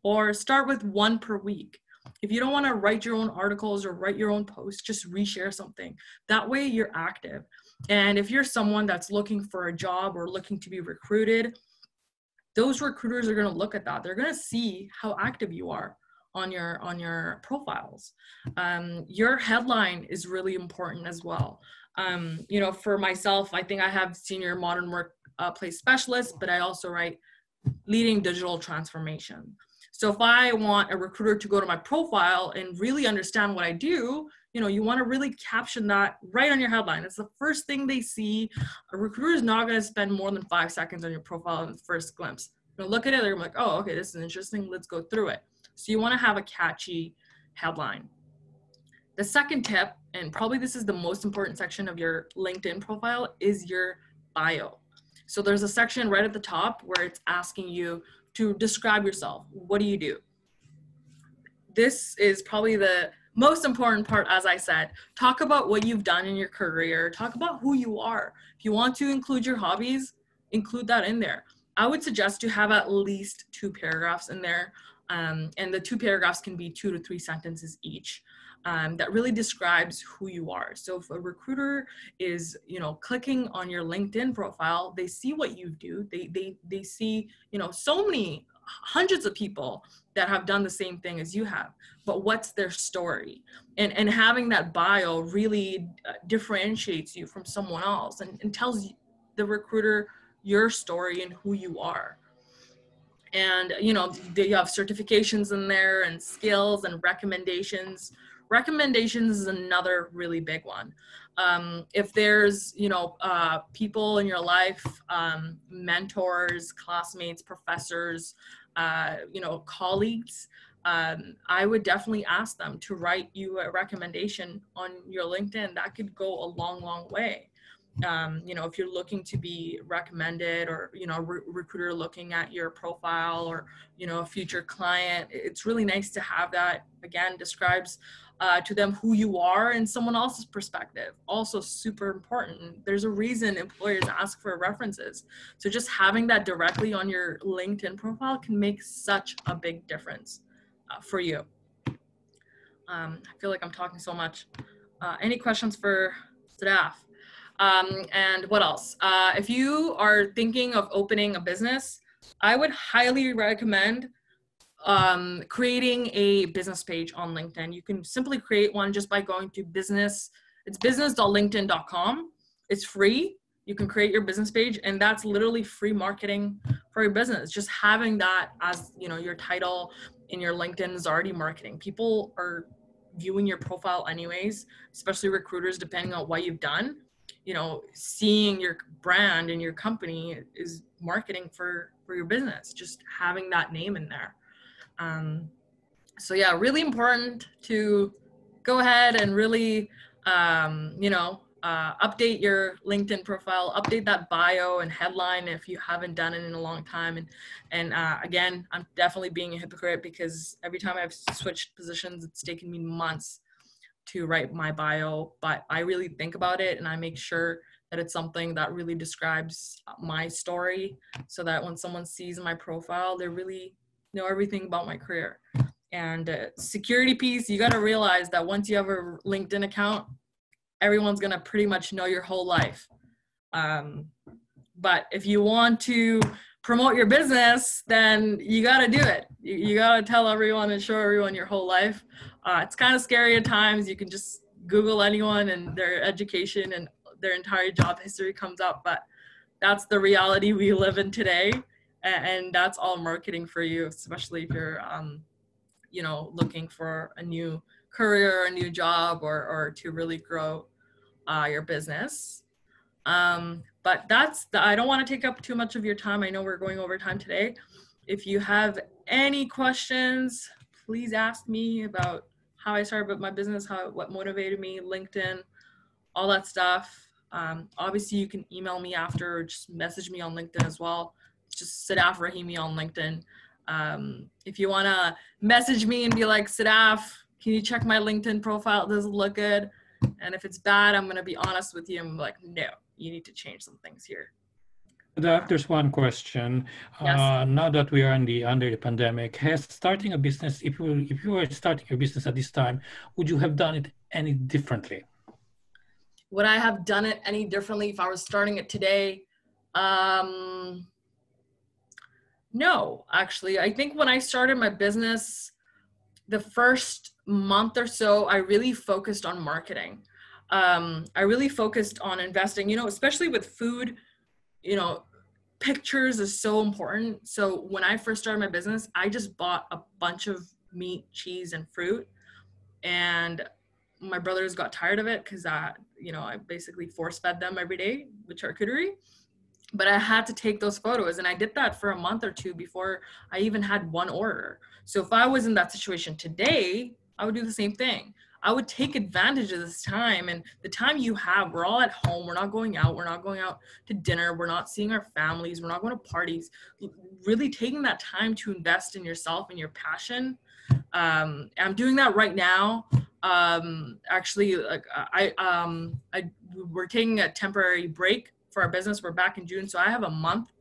or start with one per week. If you don't want to write your own articles or write your own posts, just reshare something. That way you're active. And if you're someone that's looking for a job or looking to be recruited, those recruiters are going to look at that. They're going to see how active you are on your profiles. Your headline is really important as well. You know, for myself, I think I have senior modern workplace specialist, but I also write leading digital transformation. So if I want a recruiter to go to my profile and really understand what I do, you know, you want to really caption that right on your headline. It's the first thing they see. A recruiter is not going to spend more than 5 seconds on your profile in the first glimpse. They'll look at it, they're like, oh, okay, this is interesting. Let's go through it. So you want to have a catchy headline. The second tip, and probably this is the most important section of your LinkedIn profile, is your bio. So there's a section right at the top where it's asking you to describe yourself. What do you do? This is probably the most important part, as I said. Talk about what you've done in your career. Talk about who you are. If you want to include your hobbies, include that in there. I would suggest to have at least 2 paragraphs in there. And the 2 paragraphs can be 2 to 3 sentences each. That really describes who you are. So if a recruiter is, you know, clicking on your LinkedIn profile, they see what you do. They see, you know, so many hundreds of people that have done the same thing as you have, but what's their story? And having that bio really differentiates you from someone else and tells the recruiter your story and who you are. And, you know, you have certifications in there and skills and recommendations. Recommendations is another really big one. If there's, you know, people in your life, mentors, classmates, professors, you know, colleagues, I would definitely ask them to write you a recommendation on your LinkedIn. That could go a long, long way. You know, if you're looking to be recommended, or, you know, recruiter looking at your profile, or, you know, a future client, it's really nice to have that. Again, describes to them who you are and someone else's perspective. Also super important. There's a reason employers ask for references. So just having that directly on your LinkedIn profile can make such a big difference for you. I feel like I'm talking so much. Any questions for staff? And what else? If you are thinking of opening a business, I would highly recommend creating a business page on LinkedIn. You can simply create one just by going to it's business.linkedin.com. It's free. You can create your business page, and that's literally free marketing for your business. Just having that as, you know, your title in your LinkedIn is already marketing. People are viewing your profile anyways, especially recruiters, depending on what you've done. You know, seeing your brand and your company is marketing for your business, just having that name in there. So yeah, really important to go ahead and really, you know, update your LinkedIn profile, update that bio and headline if you haven't done it in a long time. And again, I'm definitely being a hypocrite because every time I've switched positions, it's taken me months to write my bio, but I really think about it and I make sure that it's something that really describes my story, so that when someone sees my profile, they really know everything about my career. And security piece, you got to realize that once you have a LinkedIn account, everyone's going to pretty much know your whole life. But if you want to promote your business, then you got to do it. You got to tell everyone and show everyone your whole life. It's kind of scary at times. You can just Google anyone and their education and their entire job history comes up, but that's the reality we live in today. And that's all marketing for you, especially if you're, you know, looking for a new career, a new job, or to really grow your business. But I don't want to take up too much of your time. I know we're going over time today. If you have any questions, please ask me about how I started my business, what motivated me, LinkedIn, all that stuff. Obviously, you can email me after, or just message me on LinkedIn as well. Just Sadaf Rahimi on LinkedIn. If you want to message me and be like, Sadaf, can you check my LinkedIn profile? Does it look good? And if it's bad, I'm going to be honest with you. I'm like, no, you need to change some things here. There's one question. Yes. Now that we are under the pandemic, has starting a business, if you were starting your business at this time, would you have done it any differently? Would I have done it any differently if I was starting it today? No, actually. I think when I started my business, the first month or so, I really focused on marketing. I really focused on investing, you know, especially with food. You know, pictures is so important. So when I first started my business, I just bought a bunch of meat, cheese, and fruit. And my brothers got tired of it because I basically force fed them every day with charcuterie. But I had to take those photos, and I did that for a month or two before I even had one order. So if I was in that situation today, I would do the same thing. I would take advantage of this time, and the time you have. We're all at home. We're not going out. We're not going out to dinner. We're not seeing our families. We're not going to parties. Really taking that time to invest in yourself and your passion. I'm doing that right now. Actually, like we're taking a temporary break for our business. We're back in June, so I have a month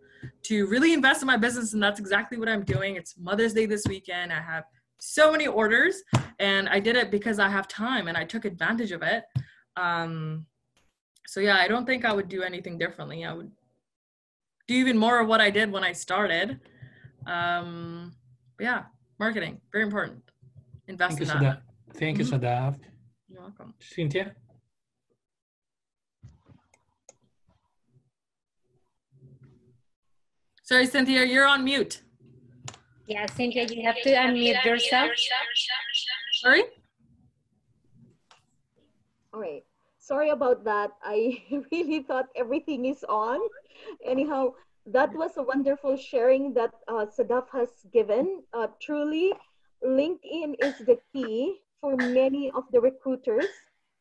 to really invest in my business, and that's exactly what I'm doing. It's Mother's Day this weekend. I have so many orders, and I did it because I have time, and I took advantage of it. So yeah, I don't think I would do anything differently. I would do even more of what I did when I started. But yeah, marketing, very important. Invest in that. Thank you, Sadaf. You're welcome. Cynthia? Sorry, Cynthia, you're on mute. Yeah, Cynthia, you have to unmute yourself. Sorry? All right. Sorry about that. I really thought everything is on. Anyhow, that was a wonderful sharing that Sadaf has given. Truly, LinkedIn is the key for many of the recruiters,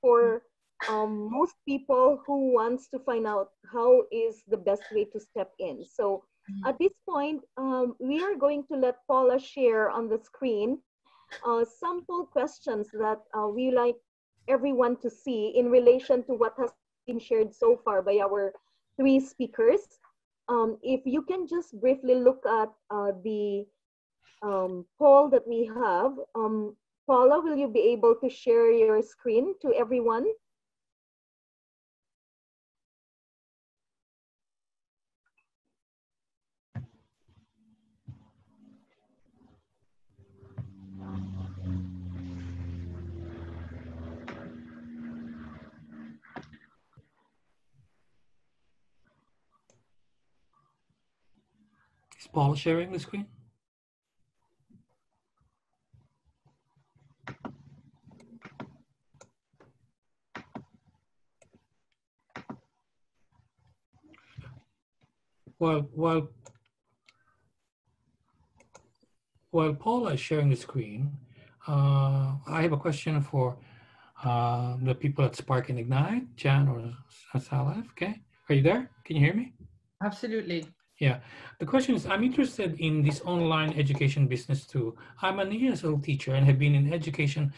for most people who wants to find out how is the best way to step in. So at this point, we are going to let Paula share on the screen sample questions that we like everyone to see in relation to what has been shared so far by our three speakers. If you can just briefly look at the poll that we have. Paula, will you be able to share your screen to everyone? Is Paul sharing the screen? While Paula is sharing the screen, I have a question for the people at Spark and Ignite, Jan or Salaf. Okay, are you there? Can you hear me? Absolutely. Yeah, the question is, I'm interested in this online education business too. I'm an ESL teacher and have been in education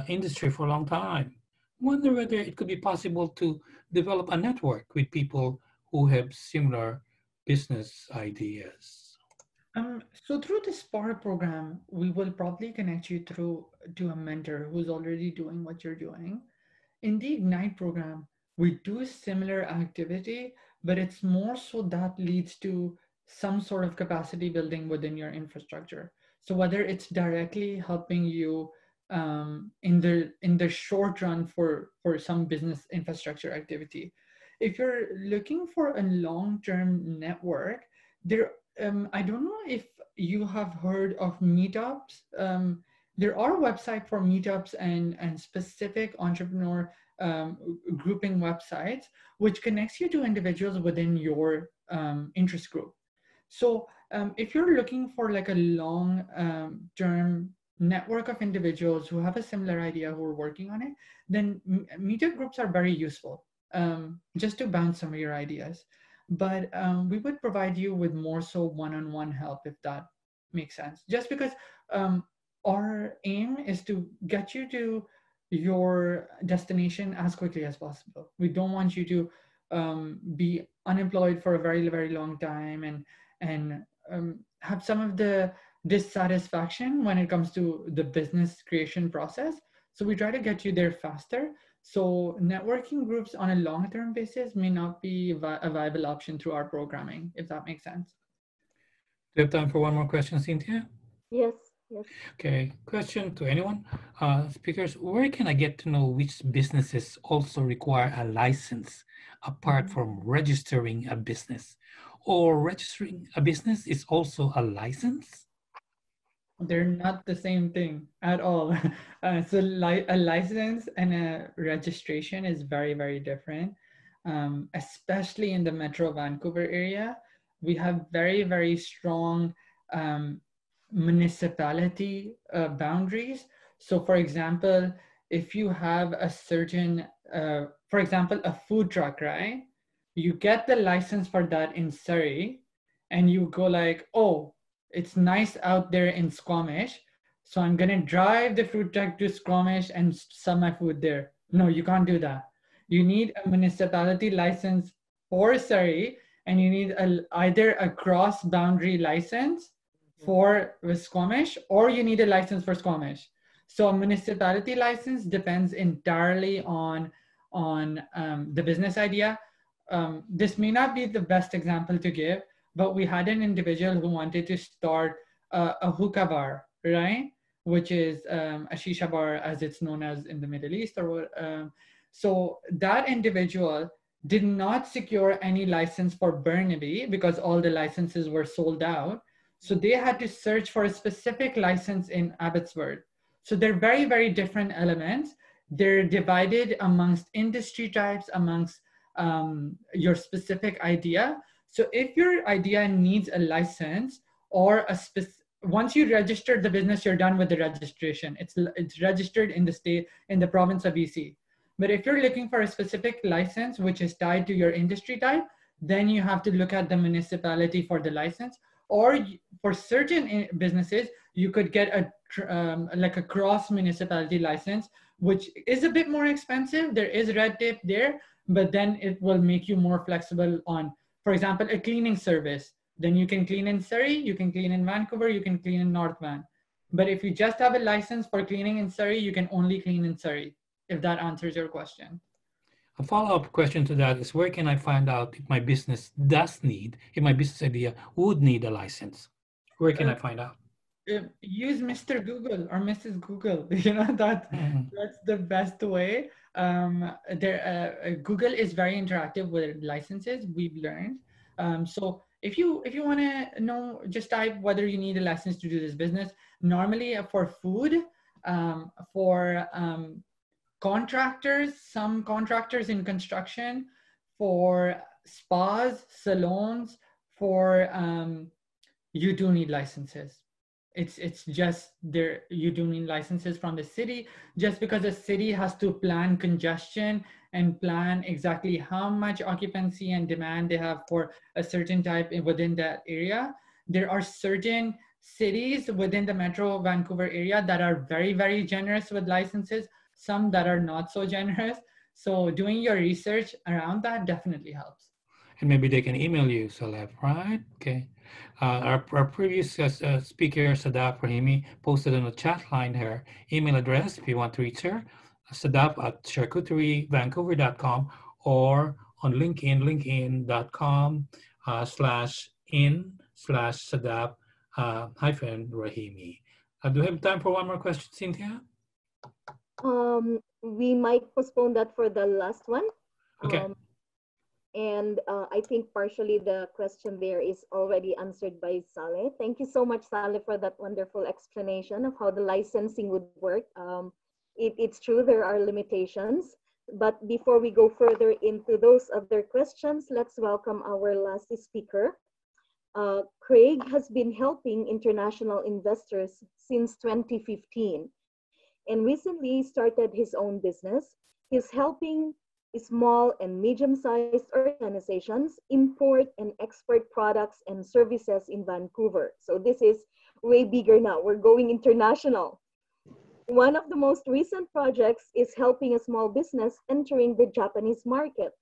industry for a long time. Wonder whether it could be possible to develop a network with people who have similar business ideas. So through the Spark program, we will probably connect you to a mentor who's already doing what you're doing. In the Ignite program, we do a similar activity, but it's more so that leads to some sort of capacity building within your infrastructure. So whether it's directly helping you in the short run for some business infrastructure activity. If you're looking for a long-term network, I don't know if you have heard of meetups. There are websites for meetups and specific entrepreneur grouping websites, which connects you to individuals within your interest group. So if you're looking for like a long-term network of individuals who have a similar idea who are working on it, then meetup groups are very useful just to bounce some of your ideas. But we would provide you with more so one-on-one help, if that makes sense. Just because our aim is to get you to your destination as quickly as possible. We don't want you to be unemployed for a very, very long time and have some of the dissatisfaction when it comes to the business creation process. So we try to get you there faster. So networking groups on a long-term basis may not be a viable option through our programming, if that makes sense. Do you have time for one more question, Cynthia? Yes, yes. Okay, question to anyone. Speakers, where can I get to know which businesses also require a license apart from registering a business? or registering a business is also a license? They're not the same thing at all. So a license and a registration is very, very different, especially in the Metro Vancouver area. We have very, very strong municipality boundaries. So for example, if you have a certain, for example, a food truck, right? You get the license for that in Surrey and you go like, oh, it's nice out there in Squamish, so I'm gonna drive the food truck to Squamish and sell my food there. No, you can't do that. You need a municipality license for Surrey, and you need either a cross-boundary license for Squamish, or you need a license for Squamish. So a municipality license depends entirely on the business idea. This may not be the best example to give, but we had an individual who wanted to start a hookah bar, right? Which is a shisha bar as it's known as in the Middle East. So that individual did not secure any license for Burnaby because all the licenses were sold out. So they had to search for a specific license in Abbotsford. So they're very, very different elements. They're divided amongst industry types, amongst your specific idea. So if your idea needs a license or once you register the business, you're done with the registration. It's registered in the state, in the province of BC. But if you're looking for a specific license, which is tied to your industry type, then you have to look at the municipality for the license. Or for certain businesses, you could get like a cross municipality license, which is a bit more expensive. There is red tape there, but then it will make you more flexible on, for example, a cleaning service. Then you can clean in Surrey, you can clean in Vancouver, you can clean in North Van. But if you just have a license for cleaning in Surrey, you can only clean in Surrey, if that answers your question. A follow-up question to that is, where can I find out if my business if my business idea would need a license? Where can I find out? Use Mr. Google or Mrs. Google. You know, that's the best way. Google is very interactive with licenses, we've learned. So if you want to know, just type whether you need a license to do this business. Normally for food, for contractors, some contractors in construction, for spas, salons, for you do need licenses. It's just there, you do need licenses from the city, just because the city has to plan congestion and plan exactly how much occupancy and demand they have for a certain type within that area. There are certain cities within the Metro Vancouver area that are very, very generous with licenses, some that are not so generous. So doing your research around that definitely helps. And maybe they can email you, Saleh, right? Okay. Our previous speaker, Sadaf Rahimi, posted on the chat line her email address if you want to reach her, sadaf@charcuterievancouver.com, or on LinkedIn, linkedin.com/in/Sadaf-Rahimi. Do we have time for one more question, Cynthia? We might postpone that for the last one. Okay. And I think partially the question there is already answered by Saleh. Thank you so much, Saleh, for that wonderful explanation of how the licensing would work. It's true, there are limitations. But before we go further into those other questions, let's welcome our last speaker. Craig has been helping international investors since 2015 and recently started his own business. He's helping small and medium-sized organizations import and export products and services in Vancouver. So this is way bigger now. We're going international. One of the most recent projects is helping a small business entering the Japanese market.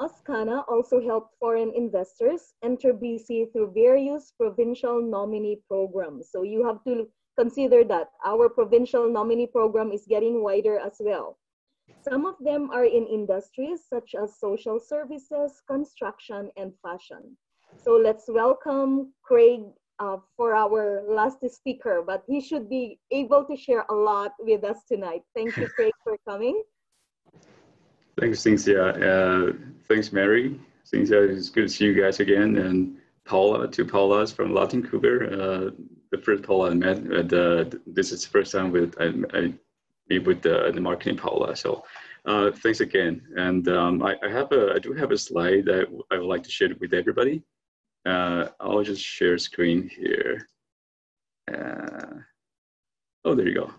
Oscana also helped foreign investors enter BC through various provincial nominee programs. So you have to consider that our provincial nominee program is getting wider as well. Some of them are in industries such as social services, construction, and fashion. So let's welcome Craig for our last speaker, but he should be able to share a lot with us tonight. Thank you, Craig, for coming. Thanks, Cynthia. Thanks, Mary. Cynthia, it's good to see you guys again. And Paula, two Paulas from Vancouver. The first Paula I met, this is the first time I meet with the marketing Paula. So thanks again. And I do have a slide that I would like to share with everybody. I'll just share screen here. Oh, there you go.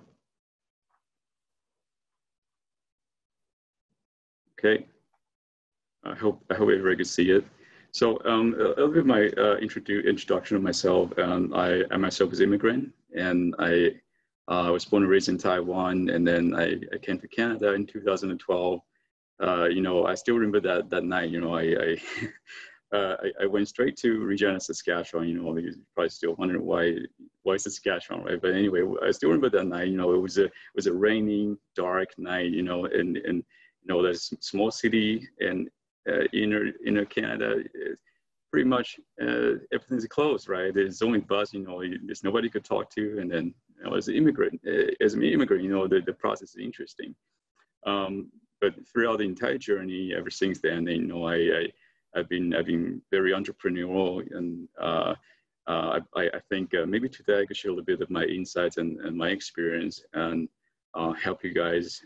Okay. I hope everybody can see it. So a little bit of my introduction of myself. I myself is immigrant, and I was born and raised in Taiwan, and then I came to Canada in 2012. You know, I still remember that night. You know, I went straight to Regina, Saskatchewan. You know, you're probably still wondering why Saskatchewan, right? But anyway, I still remember that night. You know, it was a raining, dark night. You know, and you know, there's a small city and inner Canada, pretty much everything's closed, right? There's only bus, you know, there's nobody could talk to. And then, you know, as an immigrant, you know, the process is interesting. But throughout the entire journey, ever since then, you know, I've been very entrepreneurial, and I think maybe today I could share a little bit of my insights and my experience, and help you guys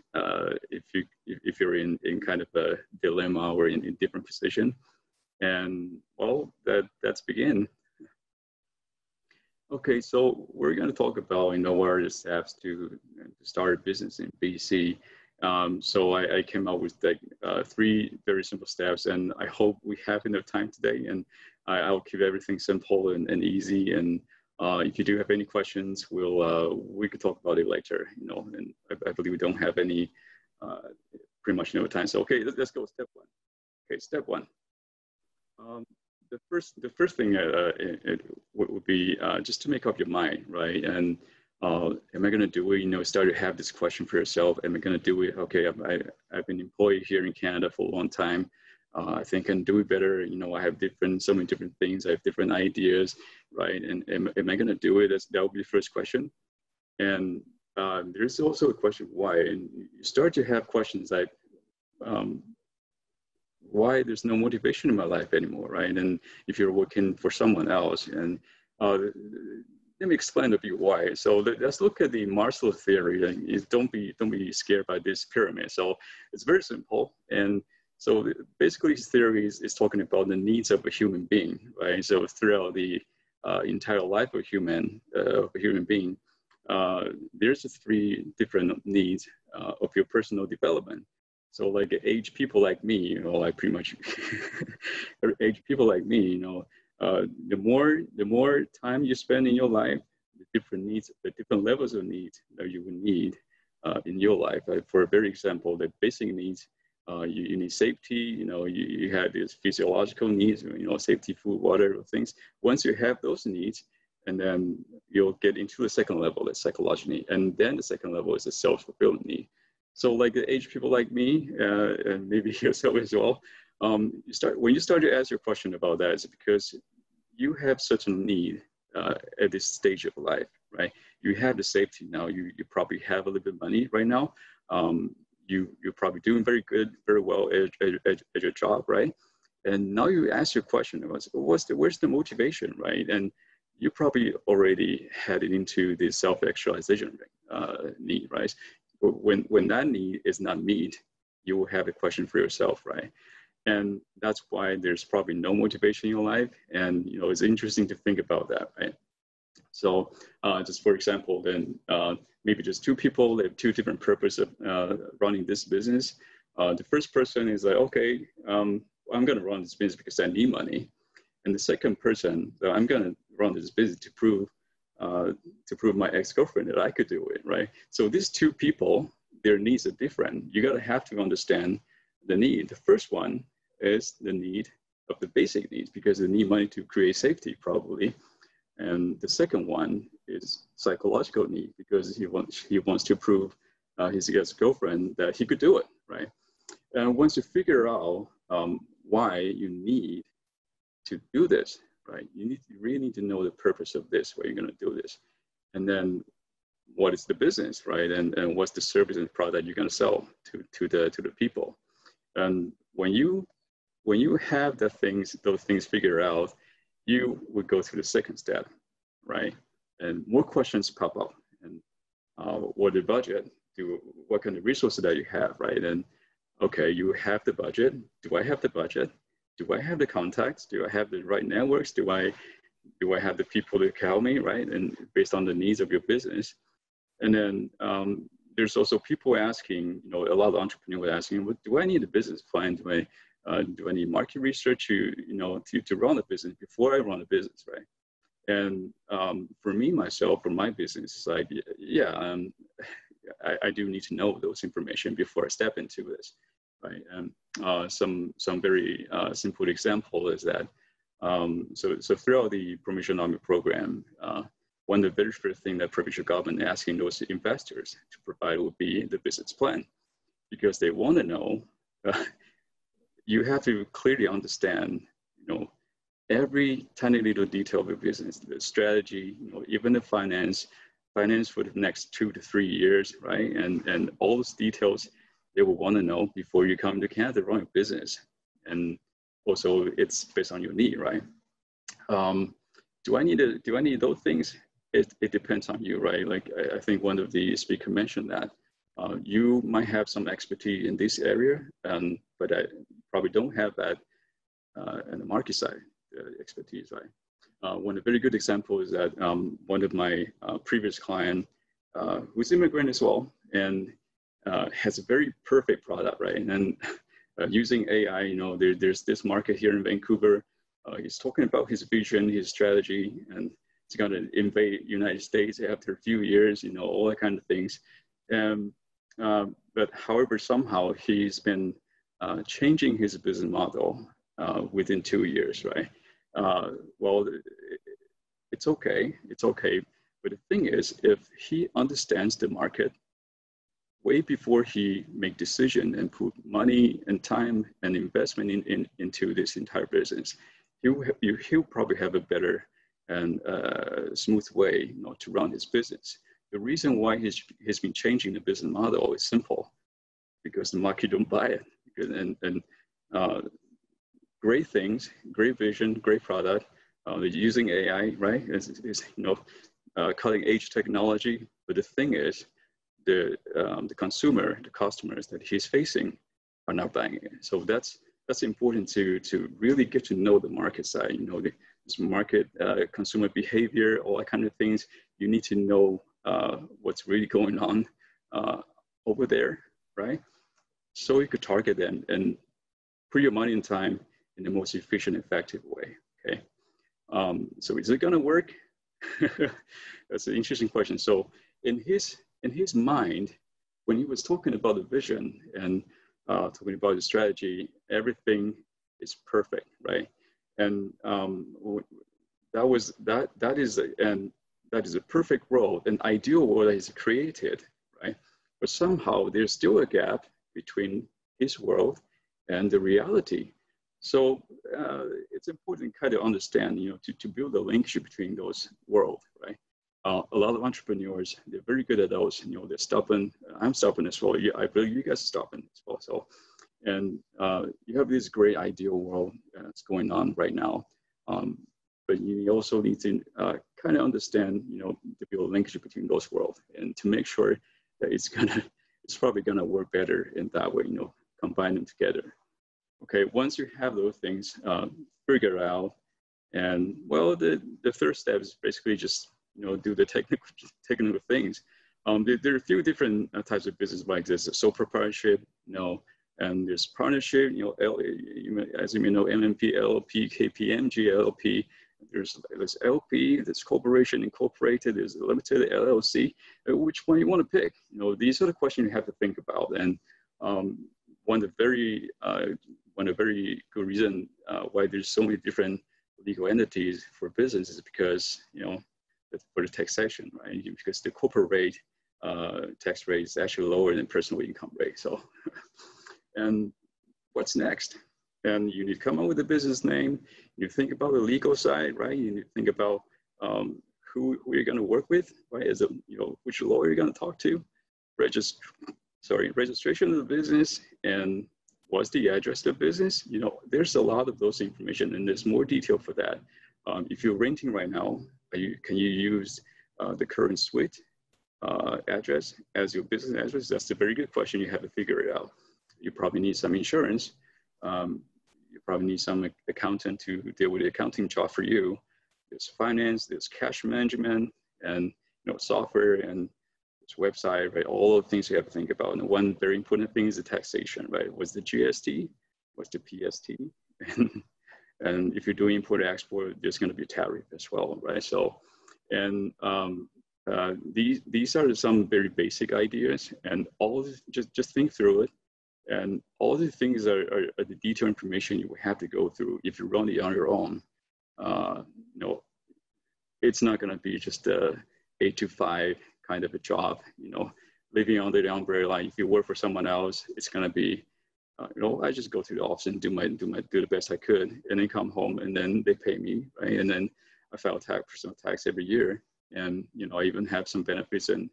if you're in kind of a dilemma or in different position. And well, let's begin. Okay, so we're going to talk about, you know, what are the steps to start a business in BC. So I came up with like 3 very simple steps, and I hope we have enough time today, and I'll keep everything simple and easy. And if you do have any questions, we could talk about it later, you know, and I believe we don't have any, pretty much no time. So, okay, let's go step 1. Okay, step 1. The first thing it would be just to make up your mind, right? And am I going to do it? You know, start to have this question for yourself. Am I going to do it? Okay, I've been employed here in Canada for a long time. I think I can do it better. You know, I have so many different things. I have different ideas, right? And am I going to do it? That would be the first question. And there's also a question why. And you start to have questions like, why there's no motivation in my life anymore, right? And if you're working for someone else, and let me explain a bit why. So let's look at the Maslow theory. And don't be scared by this pyramid. So it's very simple. And so basically, his theory is talking about the needs of a human being, right? So throughout the entire life of a human being, there's 3 different needs of your personal development. So like age people like me, you know, like pretty much age people like me, you know, the more time you spend in your life, the different needs, the different levels of needs that you will need in your life. For a very example, the basic needs, you need safety, you know, you have these physiological needs, you know, safety, food, water, things. Once you have those needs, and then you'll get into the second level, the psychological need. And then the second level is the self-fulfillment need. So like the age people like me, and maybe yourself as well, when you start to ask your question about that, it's because you have certain need at this stage of life, right? You have the safety now. You probably have a little bit of money right now. You're probably doing very good, very well at your job, right? And now you ask your question about where's the motivation, right? And you probably already headed into the self-actualization need, right? When that need is not met, you will have a question for yourself, right? And that's why there's probably no motivation in your life. And, you know, it's interesting to think about that, right? So just for example, then maybe just 2 people, they have 2 different purposes of running this business. The first person is like, okay, I'm going to run this business because I need money. And the second person, so I'm going to run this business to prove my ex-girlfriend that I could do it, right? So these 2 people, their needs are different. You got to have to understand the need. The first one is the need of the basic needs, because they need money to create safety probably. And the second one is psychological need, because he wants to prove his ex-girlfriend that he could do it, right? And once you figure out why you need to do this, right? You really need to know the purpose of this, why you're going to do this. And then what is the business, right? And what's the service and product you're going to sell to the people. And when you when you have those things figured out, you would go to the second step, right? And more questions pop up. And what the budget? What kind of resources that you have, right? And okay, you have the budget. Do I have the budget? Do I have the contacts? Do I have the right networks? Do I have the people to help me, right? And based on the needs of your business. And then there's also people asking, a lot of entrepreneurs asking, well, do I need a business plan? Do I need market research to run a business before I run a business, right? And for me, myself, for my business, it's like, yeah, I do need to know those information before I step into this, right? And some very simple example is that, so throughout the Provincial Army program, one of the very first things that provincial government asking those investors to provide would be the business plan, because they want to know, you have to clearly understand, every tiny little detail of your business, the strategy, even the finance for the next 2 to 3 years, right? And all those details they will want to know before you come to Canada to run your business. And also it's based on your need, right? Do I need those things? It depends on you, right? Like I think one of the speakers mentioned that you might have some expertise in this area, but I probably don't have that in the market side expertise, right? One very good example is that one of my previous client, who's immigrant as well, and has a very perfect product, right? And using AI, there's this market here in Vancouver. He's talking about his vision, his strategy, and he's going to invade United States after a few years, all that kind of things. But however, somehow he's been changing his business model within 2 years, right? Well, it's okay. But the thing is, if he understands the market way before he make decision and put money and time and investment into this entire business, he'll probably have a better and smooth way to run his business. The reason why he's been changing the business model is simple, because the market don't buy it. And great things, great vision, great product, using AI, right? Is cutting edge technology. But the thing is, the consumer, the customers that he's facing are not buying it. So that's important to really get to know the market side. This market, consumer behavior, all that kind of things. You need to know what's really going on over there, right? So you could target them and put your money and time in the most efficient, effective way. Okay. So is it going to work? That's an interesting question. So in his mind, when he was talking about the vision and talking about the strategy, everything is perfect, right? And that is a perfect world, an ideal world that is created, right? But somehow there's still a gap between his world and the reality. So it's important to kind of understand, to build a linkage between those worlds, right? A lot of entrepreneurs, they're very good at those. They're stubborn. I'm stubborn as well. I believe you guys are stubborn as well. So, and you have this great ideal world that's going on right now. But you also need to kind of understand, to build a linkage between those worlds and to make sure that it's probably gonna work better in that way. Combine them together. Okay, once you have those things figured out, and well, the third step is basically just do the technical things. There are a few different types of business like this. Sole proprietorship, and there's partnership. As you may know, MMP, LLP, KPMG, LLP. There's LP, there's corporation, incorporated, there's limited, LLC. Which one you want to pick? These are the questions you have to think about. And one of the very good reason why there's so many different legal entities for business is because for the taxation, right? Because the corporate rate, tax rate is actually lower than personal income rate. So, and what's next? And you need to come up with a business name. You think about the legal side, right? You need to think about who you're going to work with, right? Which lawyer you're going to talk to, registration of the business, and what's the address of the business? You know, there's a lot of those information, and there's more detail for that. If you're renting right now, can you use the current suite address as your business address? That's a very good question. You have to figure it out. You probably need some insurance. You probably need some accountant to deal with the accounting job for you. There's finance, there's cash management, and software, and this website, right? All the things you have to think about. And one very important thing is the taxation, right? What's the GST? What's the PST? And if you're doing import export, there's going to be a tariff as well, right? So, and these are some very basic ideas, and all this, just think through it. And all the things are the detailed information you will have to go through if you run it on your own. It's not going to be just a 8 to 5 kind of a job. Living under the umbrella. If you work for someone else, it's going to be, I just go to the office and do the best I could, and then come home, and then they pay me, right? And then I file personal tax every year, and I even have some benefits and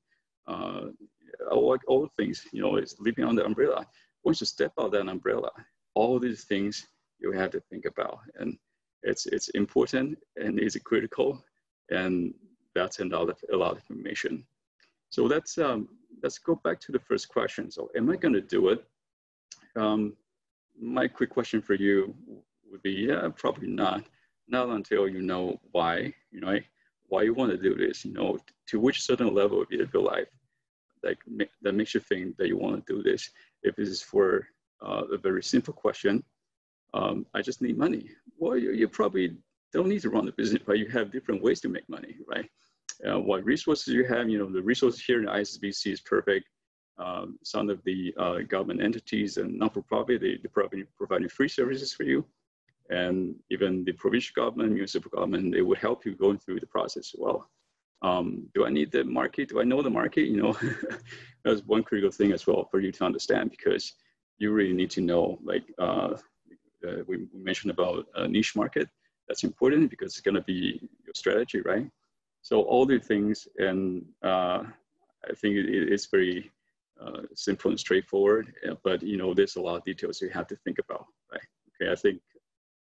all the things. It's living on the umbrella. Once you step out that umbrella, all these things you have to think about, and it's important and it's critical, and that's a lot of information. So let's go back to the first question. So am I going to do it? My quick question for you would be, yeah, probably not. Not until you know why, why you want to do this, to which certain level of your life, that makes you think that you want to do this. If this is for a very simple question, I just need money. Well, you probably don't need to run the business, but you have different ways to make money, right? What resources you have, the resources here in ISBC is perfect. Some of the government entities and not-for-profit, they're providing free services for you. And even the provincial government, municipal government, they would help you going through the process as well. Do I need the market? Do I know the market? That's one critical thing as well for you to understand, because you really need to know, we mentioned about a niche market. That's important because it's going to be your strategy, right? So all the things, and I think it's very simple and straightforward, but there's a lot of details you have to think about, right? Okay, I think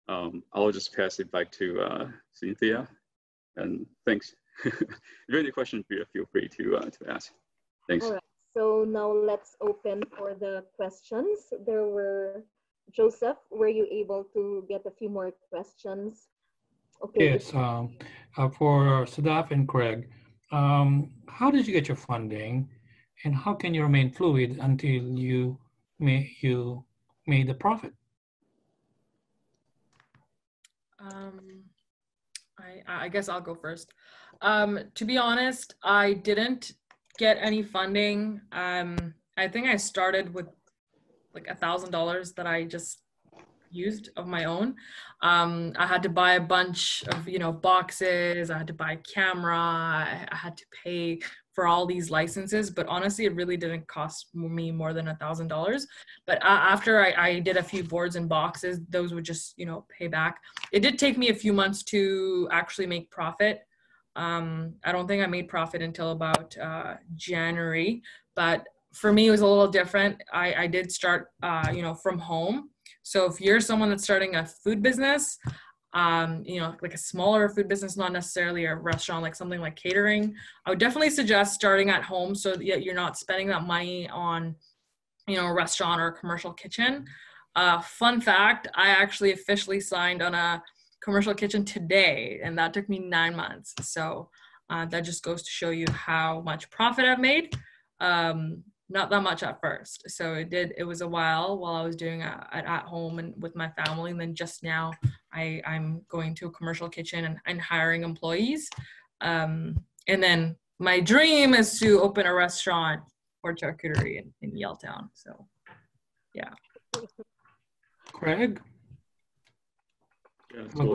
I'll just pass it back to Cynthia, and thanks. If you have any questions, feel free to ask. Thanks. All right, so now let's open for the questions. Joseph, were you able to get a few more questions? Okay. Yes, for Sadaf and Craig, how did you get your funding, and how can you remain fluid until you made the profit? I guess I'll go first. To be honest, I didn't get any funding. I think I started with like $1,000 that I just used of my own. I had to buy a bunch of boxes. I had to buy a camera. I had to pay for all these licenses, but honestly, it really didn't cost me more than $1,000. But after I did a few boards and boxes, those would just, pay back. It did take me a few months to actually make profit. I don't think I made profit until about January, but for me, it was a little different. I did start, from home. So if you're someone that's starting a food business, like a smaller food business, not necessarily a restaurant, like something like catering, I would definitely suggest starting at home so that you're not spending that money on, a restaurant or a commercial kitchen. Fun fact, I actually officially signed on a commercial kitchen today, and that took me 9 months. So that just goes to show you how much profit I've made. Not that much at first. So it was a while I was doing it at home and with my family. And then just now I'm going to a commercial kitchen and hiring employees. And then my dream is to open a restaurant or charcuterie in Yaletown. So yeah. Craig? Yeah, so,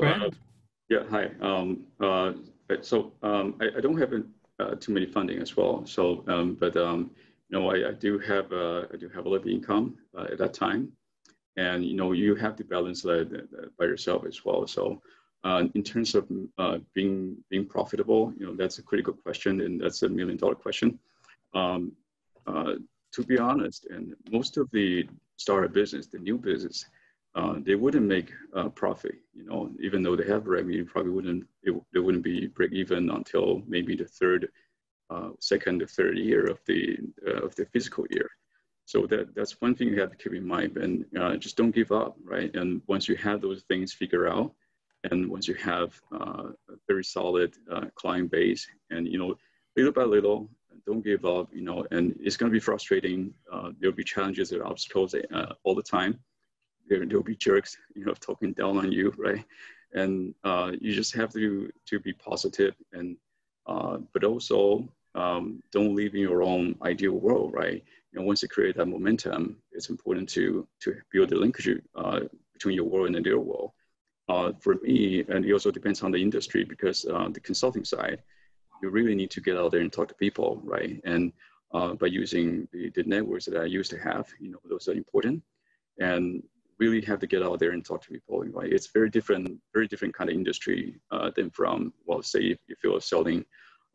hi. I don't have too many funding as well. So, I do have a little bit of income at that time, and you have to balance that by yourself as well. So, in terms of being profitable, that's a critical question, and that's $1 million question. to be honest, and most of the startup business, the new business, they wouldn't make profit. You know, even though they have revenue, probably wouldn't. They wouldn't be break even until maybe the second or third year of the fiscal year. So that's one thing you have to keep in mind, and just don't give up, right? And once you have those things figured out, and once you have a very solid client base, and you know, little by little, don't give up, you know. And it's going to be frustrating. There'll be challenges and obstacles all the time. There'll be jerks, you know, talking down on you, right? And you just have to be positive, and but also don't live in your own ideal world, right? You know, once you create that momentum, it's important to build the linkage between your world and the real world. For me, and it also depends on the industry, because the consulting side, you really need to get out there and talk to people, right? And by using the networks that I used to have, you know, those are important, and really have to get out there and talk to people, right? It's very different kind of industry than from, well, say if you're selling,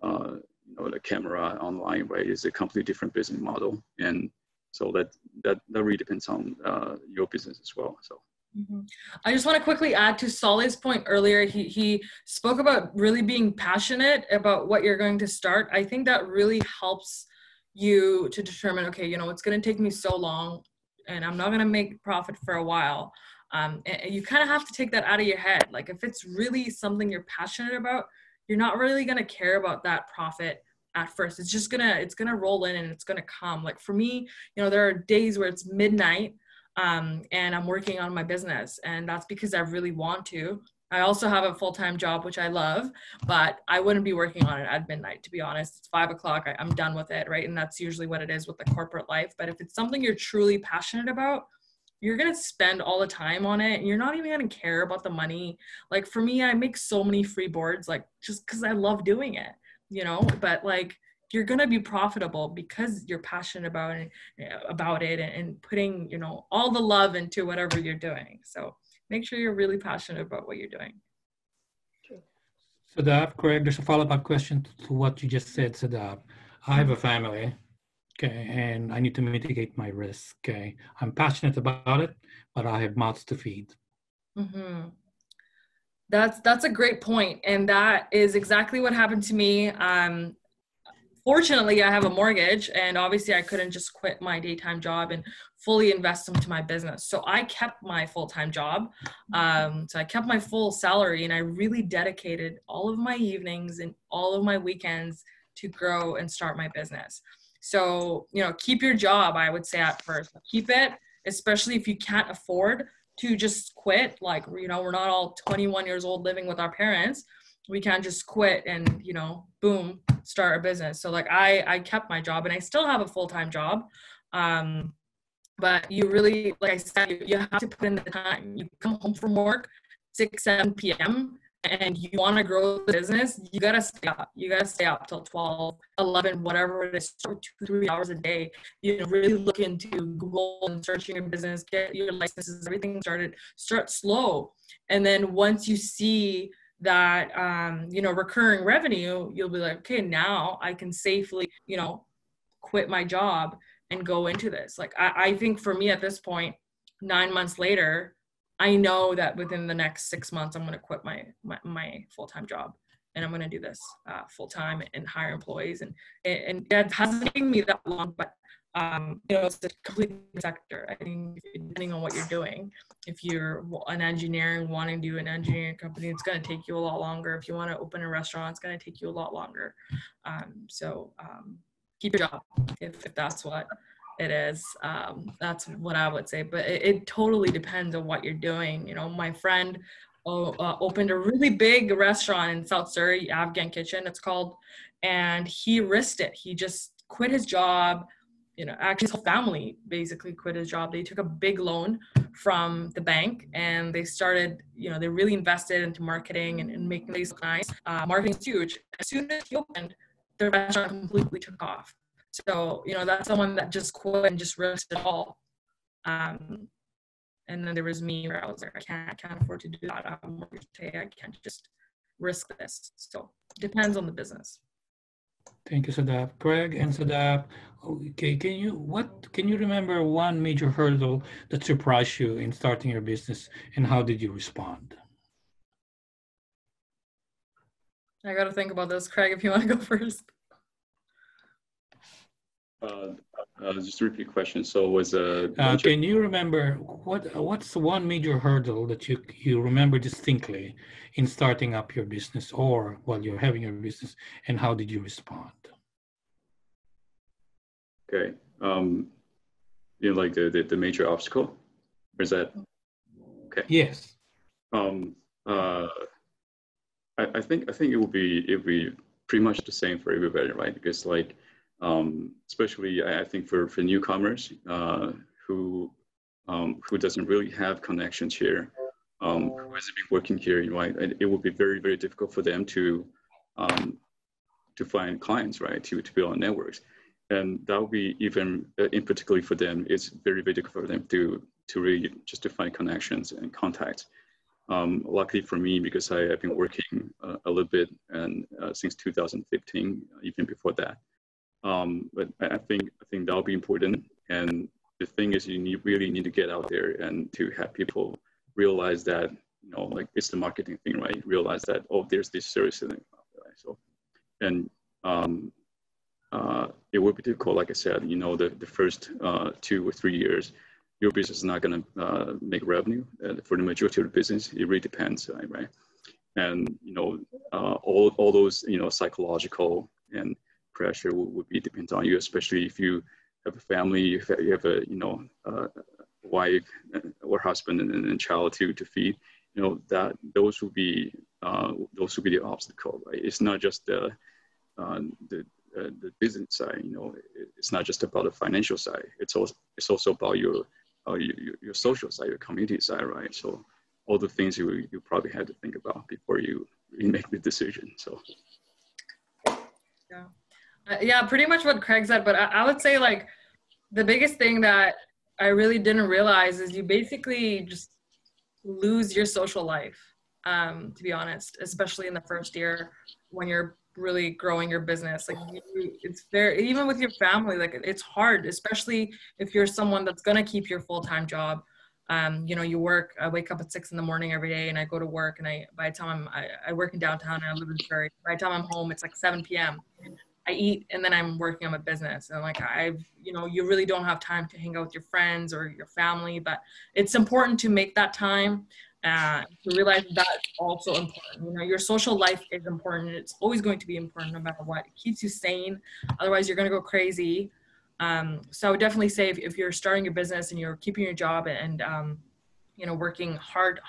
you know, the camera online, right? It's a completely different business model, and so that really depends on your business as well. So. Mm-hmm. I just want to quickly add to Saleh's point earlier. He spoke about really being passionate about what you're going to start. I think that really helps you to determine, okay, you know, it's going to take me so long and I'm not going to make profit for a while. And you kind of have to take that out of your head. Like if it's really something you're passionate about, you're not really going to care about that profit at first. It's just it's going to roll in and it's going to come. Like for me, you know, there are days where it's midnight and I'm working on my business, and that's because I really want to. I also have a full-time job, which I love, but I wouldn't be working on it at midnight, to be honest. It's 5 o'clock, I'm done with it, right? And that's usually what it is with the corporate life. But if it's something you're truly passionate about, you're going to spend all the time on it, and you're not even going to care about the money. Like for me, I make so many free boards, like just because I love doing it, you know, but like, you're going to be profitable because you're passionate about it and putting, you know, all the love into whatever you're doing. So make sure you're really passionate about what you're doing. Sadaf, correct. There's a follow-up question to what you just said, Sadaf. I have a family, okay, and I need to mitigate my risk, okay? I'm passionate about it, but I have mouths to feed. Mm-hmm. That's a great point. And that is exactly what happened to me. Fortunately, I have a mortgage, and obviously I couldn't just quit my daytime job and fully invest into my business. So I kept my full-time job. So I kept my full salary, and I really dedicated all of my evenings and all of my weekends to grow and start my business. So, you know, keep your job, I would say at first. Keep it, especially if you can't afford to just quit. Like, you know, we're not all 21 years old living with our parents. We can't just quit and, you know, boom, start a business. So like I kept my job, and I still have a full-time job. But you really, like I said, you have to put in the time. You come home from work 6, 7 p.m. and you want to grow the business, you got to stay up. You got to stay up till 12, 11, whatever it is, 2, 3 hours a day. You know, really look into Google and searching your business, get your licenses, everything started. Start slow. And then once you see that, you know, recurring revenue, you'll be like, okay, now I can safely, you know, quit my job and go into this. Like, I think for me at this point, 9 months later, I know that within the next 6 months, I'm going to quit my full-time job, and I'm going to do this full-time and hire employees. And that hasn't taken me that long, but you know, it's a complete sector. I think depending on what you're doing, if you're an engineer and wanting to do an engineering company, it's going to take you a lot longer. If you want to open a restaurant, it's going to take you a lot longer. So keep your job if that's what it is. That's what I would say. But it totally depends on what you're doing. You know, my friend opened a really big restaurant in South Surrey, Afghan Kitchen, it's called, and he risked it. He just quit his job. You know, actually his whole family basically quit his job. They took a big loan from the bank, and they started, you know, they really invested into marketing and making things look nice. Marketing's huge. As soon as he opened, the restaurant completely took off. So, you know, that's someone that just quit and just risked it all. And then there was me, where I was like, I can't afford to do that. I have a mortgage to pay. I can't just risk this. So it depends on the business. Thank you, Sadaf. Greg and Sadaf, okay, can you remember one major hurdle that surprised you in starting your business, and how did you respond? I got to think about this. Craig, if you want to go first. Just to repeat the question. So was can you remember what's one major hurdle that you remember distinctly in starting up your business or while you're having your business, and how did you respond? Okay, you know, like the major obstacle, or is that okay? Yes. I think it would be pretty much the same for everybody, right? Because like especially I think for newcomers who doesn't really have connections here, who hasn't been working here, you know, it would be very, very difficult for them to find clients, right? To build on networks, and that would be even in particularly for them, it's very, very difficult for them to really just to find connections and contacts. Luckily for me, because I've been working a little bit and since 2015, even before that. But I think that'll be important. And the thing is, you really need to get out there and to have people realize that, you know, like it's the marketing thing, right? Realize that, oh, there's this service in it. Right? So, and it would be difficult, like I said, you know, the first 2 or 3 years, your business is not going to make revenue. For the majority of the business, it really depends, right? And, you know, all those, you know, psychological and pressure would be dependent on you, especially if you have a family, if you have a, you know, wife or husband and child to feed, you know, that those would be the obstacle, right? It's not just the business side, you know, it's not just about the financial side. It's also about your social side, your community side, right? So all the things you probably had to think about before you make the decision. So yeah, pretty much what Craig said, but I would say like the biggest thing that I really didn't realize is you basically just lose your social life, to be honest, especially in the first year when you're really growing your business. Like it's very, even with your family, like it's hard, especially if you're someone that's going to keep your full-time job. You know, I wake up at 6 a.m. every day and I go to work, and by the time I work in downtown and I live in Surrey, by the time I'm home, it's like 7 p.m. I eat and then I'm working on my business. And like, you know, you really don't have time to hang out with your friends or your family, but it's important to make that time, to realize that's also important. You know, your social life is important. It's always going to be important no matter what. It keeps you sane. Otherwise you're going to go crazy. So I would definitely say if you're starting your business and you're keeping your job and, you know, working hard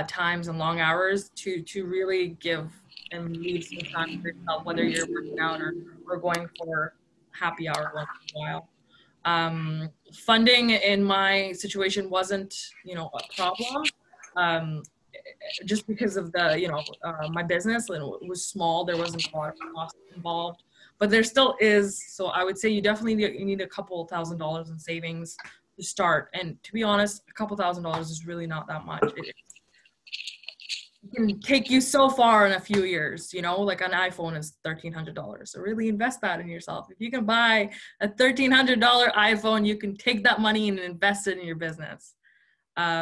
times and long hours to really give and leave some time for yourself, whether you're working out or going for happy hour once in a while. Funding in my situation wasn't, you know, a problem, just because of the, you know, my business was small. There wasn't a lot of cost involved, but there still is. So I would say you definitely need a couple $1,000s in savings to start. And to be honest, a couple $1,000s is really not that much. It can take you so far in a few years, you know, like an iPhone is $1,300. So really invest that in yourself. If you can buy a $1,300 iPhone, you can take that money and invest it in your business. But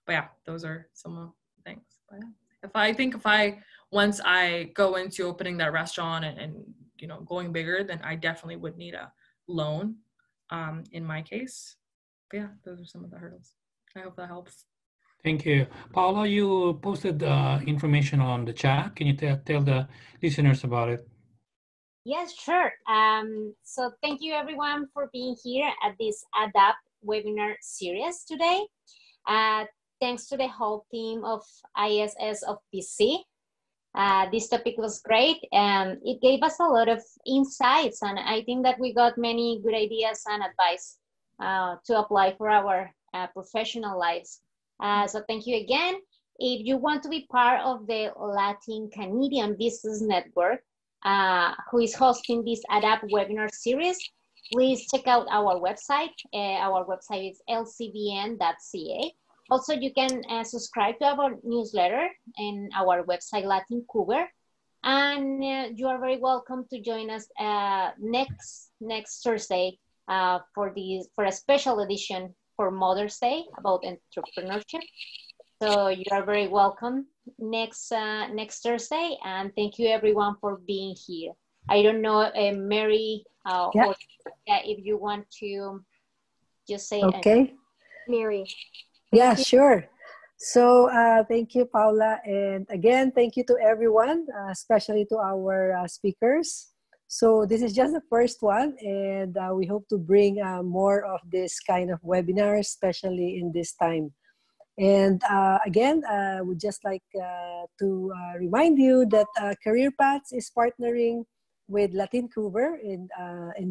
yeah, those are some of the things. But yeah, if I once I go into opening that restaurant and you know, going bigger, then I definitely would need a loan, in my case. But yeah, those are some of the hurdles. I hope that helps. Thank you. Paula, you posted information on the chat. Can you tell the listeners about it? Yes, sure. So thank you everyone for being here at this ADAPT webinar series today. Thanks to the whole team of ISS of BC. This topic was great, and it gave us a lot of insights, and I think that we got many good ideas and advice to apply for our professional lives. So thank you again. If you want to be part of the Latin Canadian Business Network, who is hosting this ADAPT webinar series, please check out our website. Our website is lcbn.ca. Also, you can subscribe to our newsletter in our website, Latin Cougar. And you are very welcome to join us next Thursday for a special edition for Mother's Day about entrepreneurship. So you are very welcome next Thursday, and thank you everyone for being here. I don't know, Mary, or if you want to just say. Okay. Mary. Yeah, sure. So thank you, Paula. And again, thank you to everyone, especially to our speakers. So this is just the first one, and we hope to bring more of this kind of webinars, especially in this time. And again, I would just like to remind you that Career Paths is partnering with Vancouver in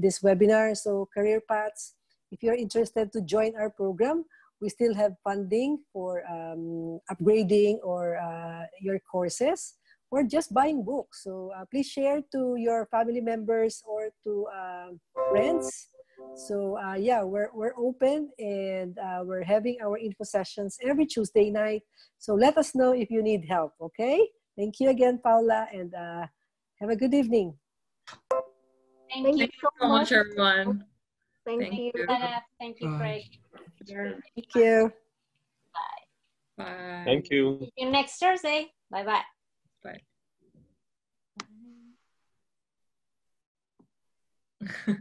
this webinar. So Career Paths, if you're interested to join our program, we still have funding for upgrading or your courses or just buying books. So please share to your family members or to friends. So yeah, we're open, and we're having our info sessions every Tuesday night. So let us know if you need help, okay? Thank you again, Paula, and have a good evening. Thank you so much, everyone. Thank you. Thank you, Craig. Thank you. Bye. Bye. Thank you. See you next Thursday. Bye-bye. Bye.